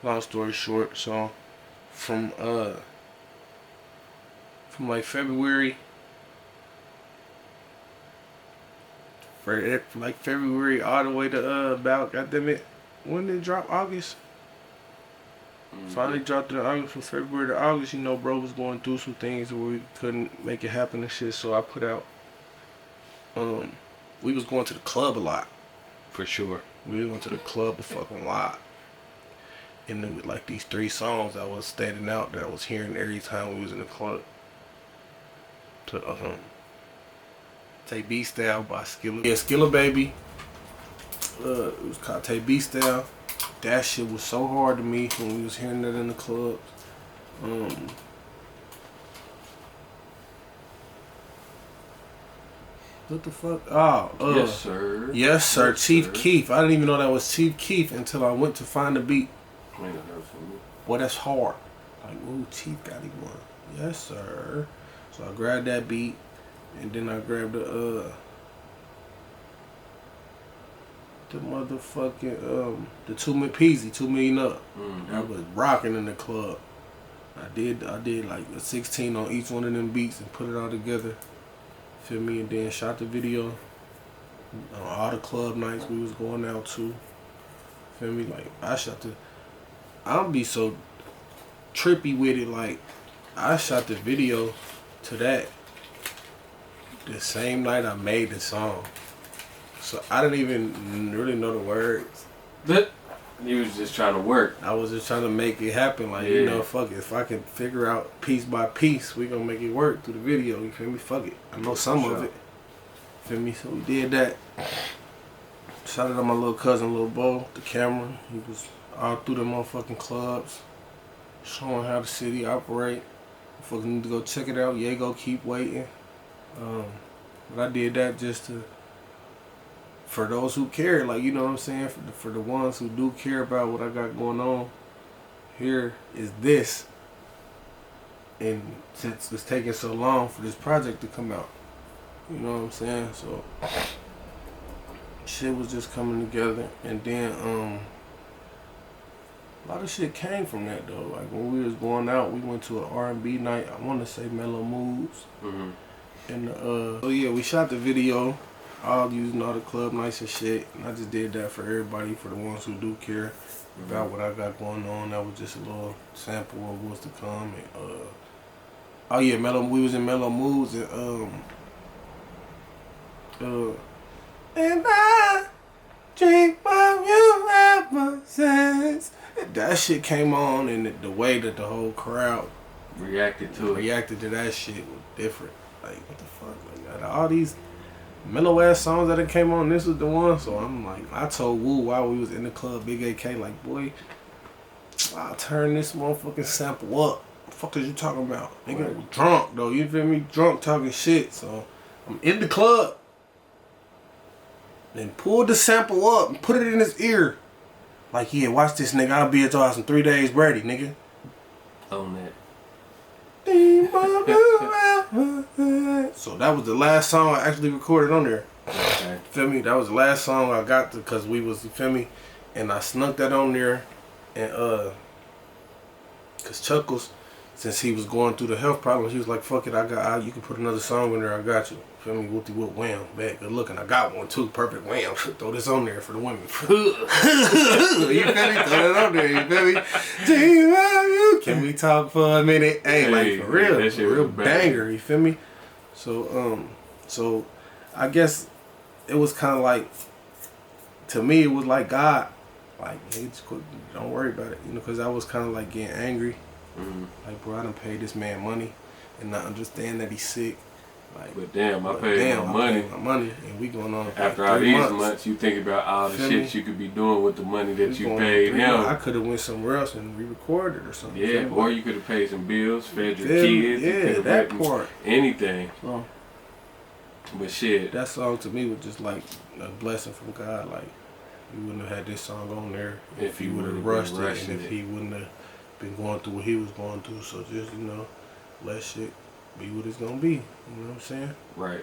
Long story short, so from like February, all the way to about, goddamn it, when did it drop? August. Mm-hmm. Finally dropped it in August. From February to August, you know, bro was going through some things where we couldn't make it happen and shit. So I put out. We was going to the club a lot. For sure. We went to the club a fucking lot. And it was like these 3 songs that was standing out that I was hearing every time we was in the club. To Tay B Style by Skilla. Yeah, Skilla Baby. It was called Tay B Style. That shit was so hard to me when we was hearing that in the clubs. What the fuck? Oh, Yes, sir. Yes, sir. Yes, Chief sir. Keef. I didn't even know that was Chief Keef until I went to find the beat. Man, that hurts for me. Boy, that's hard. Like, ooh, Chief got him one. Yes, sir. So I grabbed that beat, and then I grabbed the motherfucking the 2 Million Peasy, 2 Million Up. I was rocking in the club. I did like a 16 on each one of them beats and put it all together. Feel me? And then shot the video on all the club nights we was going out to. Feel me? Like I'll be so trippy with it. Like I shot the video to that the same night I made the song. So I didn't even really know the words. You was just trying to work. I was just trying to make it happen. Like, you know, fuck it. If I can figure out piece by piece, we gonna make it work through the video. You feel me? Fuck it. I know some of it. Feel me? So we did that. Shout out to my little cousin, Lil Bo, the camera. He was all through the motherfucking clubs, showing how the city operate. Fucking need to go check it out. Yago, keep waiting. But I did that just to, for those who care, like, you know what I'm saying? For the ones who do care about what I got going on, here is this. And since it's taking so long for this project to come out, you know what I'm saying? So, shit was just coming together. And then, a lot of shit came from that, though. Like, when we was going out, we went to an R&B night. I want to say Mellow Moves. And, oh yeah, we shot the video. All using all the club nights and shit, and I just did that for everybody, for the ones who do care about what I got going on. That was just a little sample of what's to come. And oh yeah, we was in Mellow Moods, and I dream of you ever since. That shit came on, and the way that the whole crowd reacted to that shit was different. Like, what the fuck? Like, all these mellow ass songs that came on, this was the one. So I'm like, I told Woo while we was in the club, Big AK, like, boy, I'll turn this motherfucking sample up. What the fuck is you talking about? Nigga was drunk though, you feel me? Drunk talking shit. So I'm in the club. Then pulled the sample up and put it in his ear. Like, yeah, watch this, nigga. I'll be at your house in 3 days, Brady, nigga. On that. So that was the last song I actually recorded on there. Okay. Feel me? That was the last song I got because we was, you feel me? And I snuck that on there, and cause Chuckles, since he was going through the health problems, he was like, "Fuck it, you can put another song in there. I got you." Feel me? Whoopty whoop wham, bad, good looking. I got one too, perfect wham. Throw this on there for the women. You feel me? Throw that on there. You feel me? Can we talk for a minute? Hey, like for real, that shit real was banger. You feel me? So I guess it was kind of like, to me, it was like God, like, hey, just don't worry about it, you know, because I was kind of like getting angry. Like, bro, I done paid this man money and not understand that he's sick. Like, but damn, I paid my money, and we going on after like all 3 these months. months. You think about all the Feel shit me? you could be doing with the money that We you going paid 3 him. months. I could have went somewhere else and re-recorded or something. Yeah, or you could have paid some bills, fed your kids. Yeah, that part. Anything. So, but shit, that song to me was just like a blessing from God. Like, you wouldn't have had this song on there if he would have rushed it, and if he wouldn't have been going through what he was going through. So just, you know, let shit be what it's gonna be. You know what I'm saying? Right.